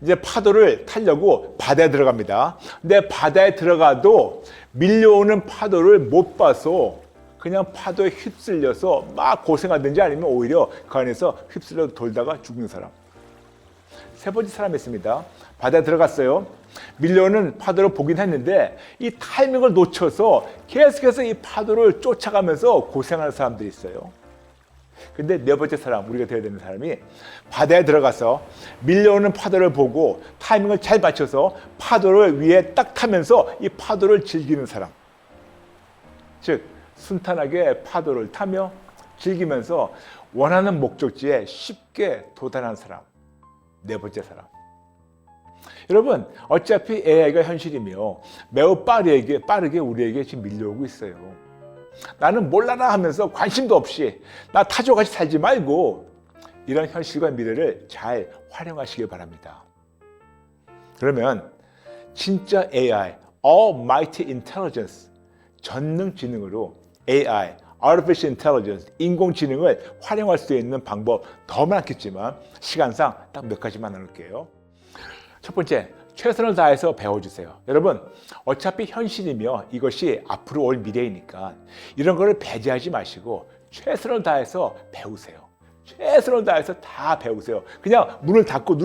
이제 파도를 타려고 바다에 들어갑니다. 근데 바다에 들어가도 밀려오는 파도를 못 봐서 그냥 파도에 휩쓸려서 막 고생하든지 아니면 오히려 그 안에서 휩쓸려 돌다가 죽는 사람. 세 번째 사람이 있습니다. 바다에 들어갔어요. 밀려오는 파도를 보긴 했는데 이 타이밍을 놓쳐서 계속해서 이 파도를 쫓아가면서 고생하는 사람들이 있어요. 근데 4번째 사람, 우리가 되어야 되는 사람이 바다에 들어가서 밀려오는 파도를 보고 타이밍을 잘 맞춰서 파도를 위에 딱 타면서 이 파도를 즐기는 사람. 즉 순탄하게 파도를 타며 즐기면서 원하는 목적지에 쉽게 도달하는 사람. 4번째 사람. 여러분, 어차피 AI가 현실이며 매우 빠르게 우리에게 지금 밀려오고 있어요. 나는 몰라라 하면서 관심도 없이 나 타조같이 살지 말고 이런 현실과 미래를 잘 활용하시길 바랍니다. 그러면 진짜 AI, Almighty Intelligence, 전능지능으로 AI, Artificial Intelligence, 인공지능을 활용할 수 있는 방법 더 많겠지만 시간상 딱 몇 가지만 나눌게요. 첫 번째, 최선을 다해서 배워주세요. 여러분, 어차피 현실이며 이것이 앞으로 올 미래이니까 이런 거를 배제하지 마시고 최선을 다해서 배우세요. 최선을 다해서 다 배우세요. 그냥 눈을 닫고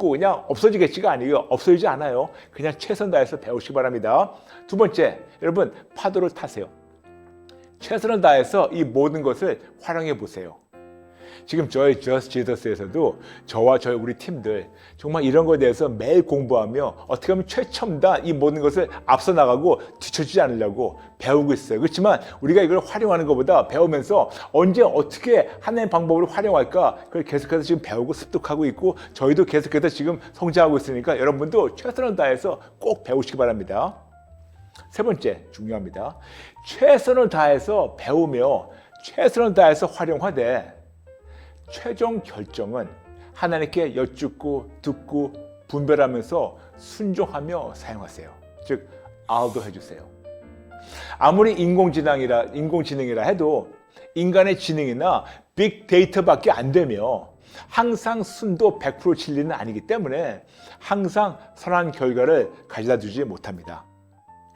그냥 없어지겠지가 아니에요. 없어지지 않아요. 그냥 최선 다해서 배우시기 바랍니다. 두 번째, 여러분 파도를 타세요. 최선을 다해서 이 모든 것을 활용해 보세요. 지금 저희 Just Jesus에서도 저와 우리 팀들 정말 이런 거에 대해서 매일 공부하며 어떻게 하면 최첨단 이 모든 것을 앞서 나가고 뒤처지지 않으려고 배우고 있어요. 그렇지만 우리가 이걸 활용하는 것보다 배우면서 언제 어떻게 하나의 방법으로 활용할까 그걸 계속해서 지금 배우고 습득하고 있고 저희도 계속해서 지금 성장하고 있으니까 여러분도 최선을 다해서 꼭 배우시기 바랍니다. 세 번째, 중요합니다. 최선을 다해서 배우며 최선을 다해서 활용하되 최종 결정은 하나님께 여쭙고 듣고 분별하면서 순종하며 사용하세요. 즉 알도 해주세요. 아무리 인공지능이라 해도 인간의 지능이나 빅데이터밖에 안 되며 항상 순도 100% 진리는 아니기 때문에 항상 선한 결과를 가져다 주지 못합니다.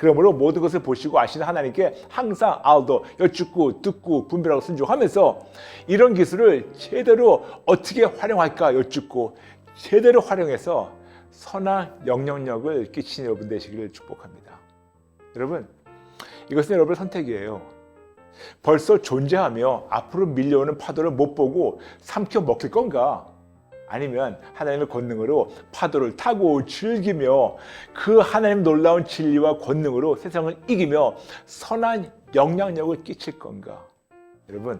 그러므로 모든 것을 보시고 아시는 하나님께 항상 알도 여쭙고 듣고 분별하고 순종하면서 이런 기술을 제대로 어떻게 활용할까 여쭙고 제대로 활용해서 선한 영향력을 끼치는 여러분 되시기를 축복합니다. 여러분, 이것은 여러분의 선택이에요. 벌써 존재하며 앞으로 밀려오는 파도를 못 보고 삼켜 먹힐 건가? 아니면 하나님의 권능으로 파도를 타고 즐기며 그 하나님 놀라운 진리와 권능으로 세상을 이기며 선한 영향력을 끼칠 건가? 여러분,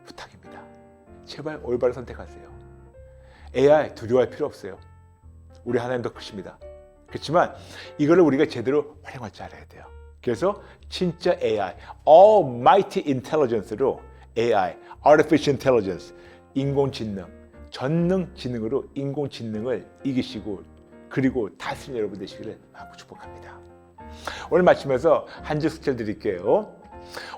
부탁입니다. 제발 올바른 선택하세요. AI 두려워할 필요 없어요. 우리 하나님 더 크십니다. 그렇지만 이거를 우리가 제대로 활용할 줄 알아야 돼요. 그래서 진짜 AI, Almighty Intelligence로 AI, Artificial Intelligence, 인공지능, 전능지능으로 인공지능을 이기시고 그리고 다스리는 여러분 되시기를 마음으로 축복합니다. 오늘 마치면서 한 줄 숙제 드릴게요.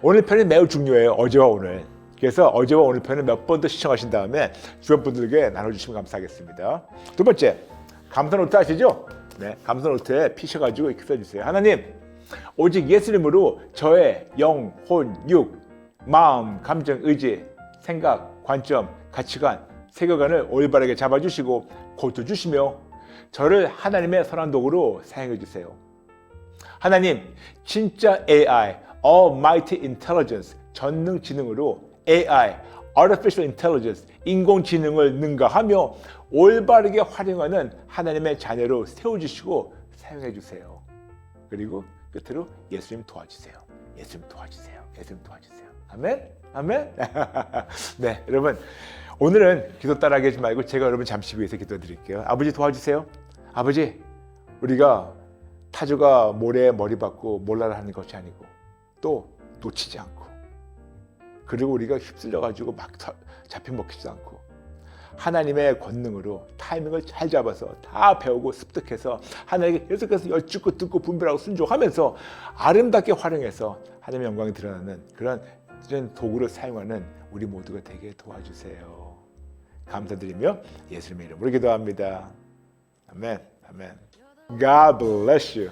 오늘 편이 매우 중요해요. 어제와 오늘. 그래서 어제와 오늘 편을 몇 번 더 시청하신 다음에 주변 분들에게 나눠주시면 감사하겠습니다. 두 번째, 감사 노트 아시죠? 네, 감사 노트에 피셔가지고 이렇게 써주세요. 하나님, 오직 예수님으로 저의 영, 혼, 육, 마음, 감정, 의지, 생각, 관점, 가치관, 세계관을 올바르게 잡아주시고 고쳐주시며 저를 하나님의 선한 도구로 사용해 주세요. 하나님, 진짜 AI, Almighty Intelligence, 전능지능으로 AI, Artificial Intelligence, 인공지능을 능가하며 올바르게 활용하는 하나님의 자녀로 세워주시고 사용해 주세요. 그리고 끝으로 예수님 도와주세요. 예수님 도와주세요. 예수님 도와주세요. 아멘? 아멘? 네, 여러분. 오늘은 기도 따라하게 하지 말고 제가 여러분 잠시 위해서 기도드릴게요. 아버지 도와주세요. 아버지, 우리가 타조가 모래에 머리 박고 몰라라 하는 것이 아니고 또 놓치지 않고 그리고 우리가 휩쓸려가지고 막 잡혀 먹히지도 않고 하나님의 권능으로 타이밍을 잘 잡아서 다 배우고 습득해서 하나님께 계속해서 여쭙고 듣고 분별하고 순종하면서 아름답게 활용해서 하나님의 영광이 드러나는 그런 도구를 사용하는 우리 모두가 되게 도와주세요. 감사드리며 예수님의 이름으로 기도합니다. 아멘. 아멘. God bless you.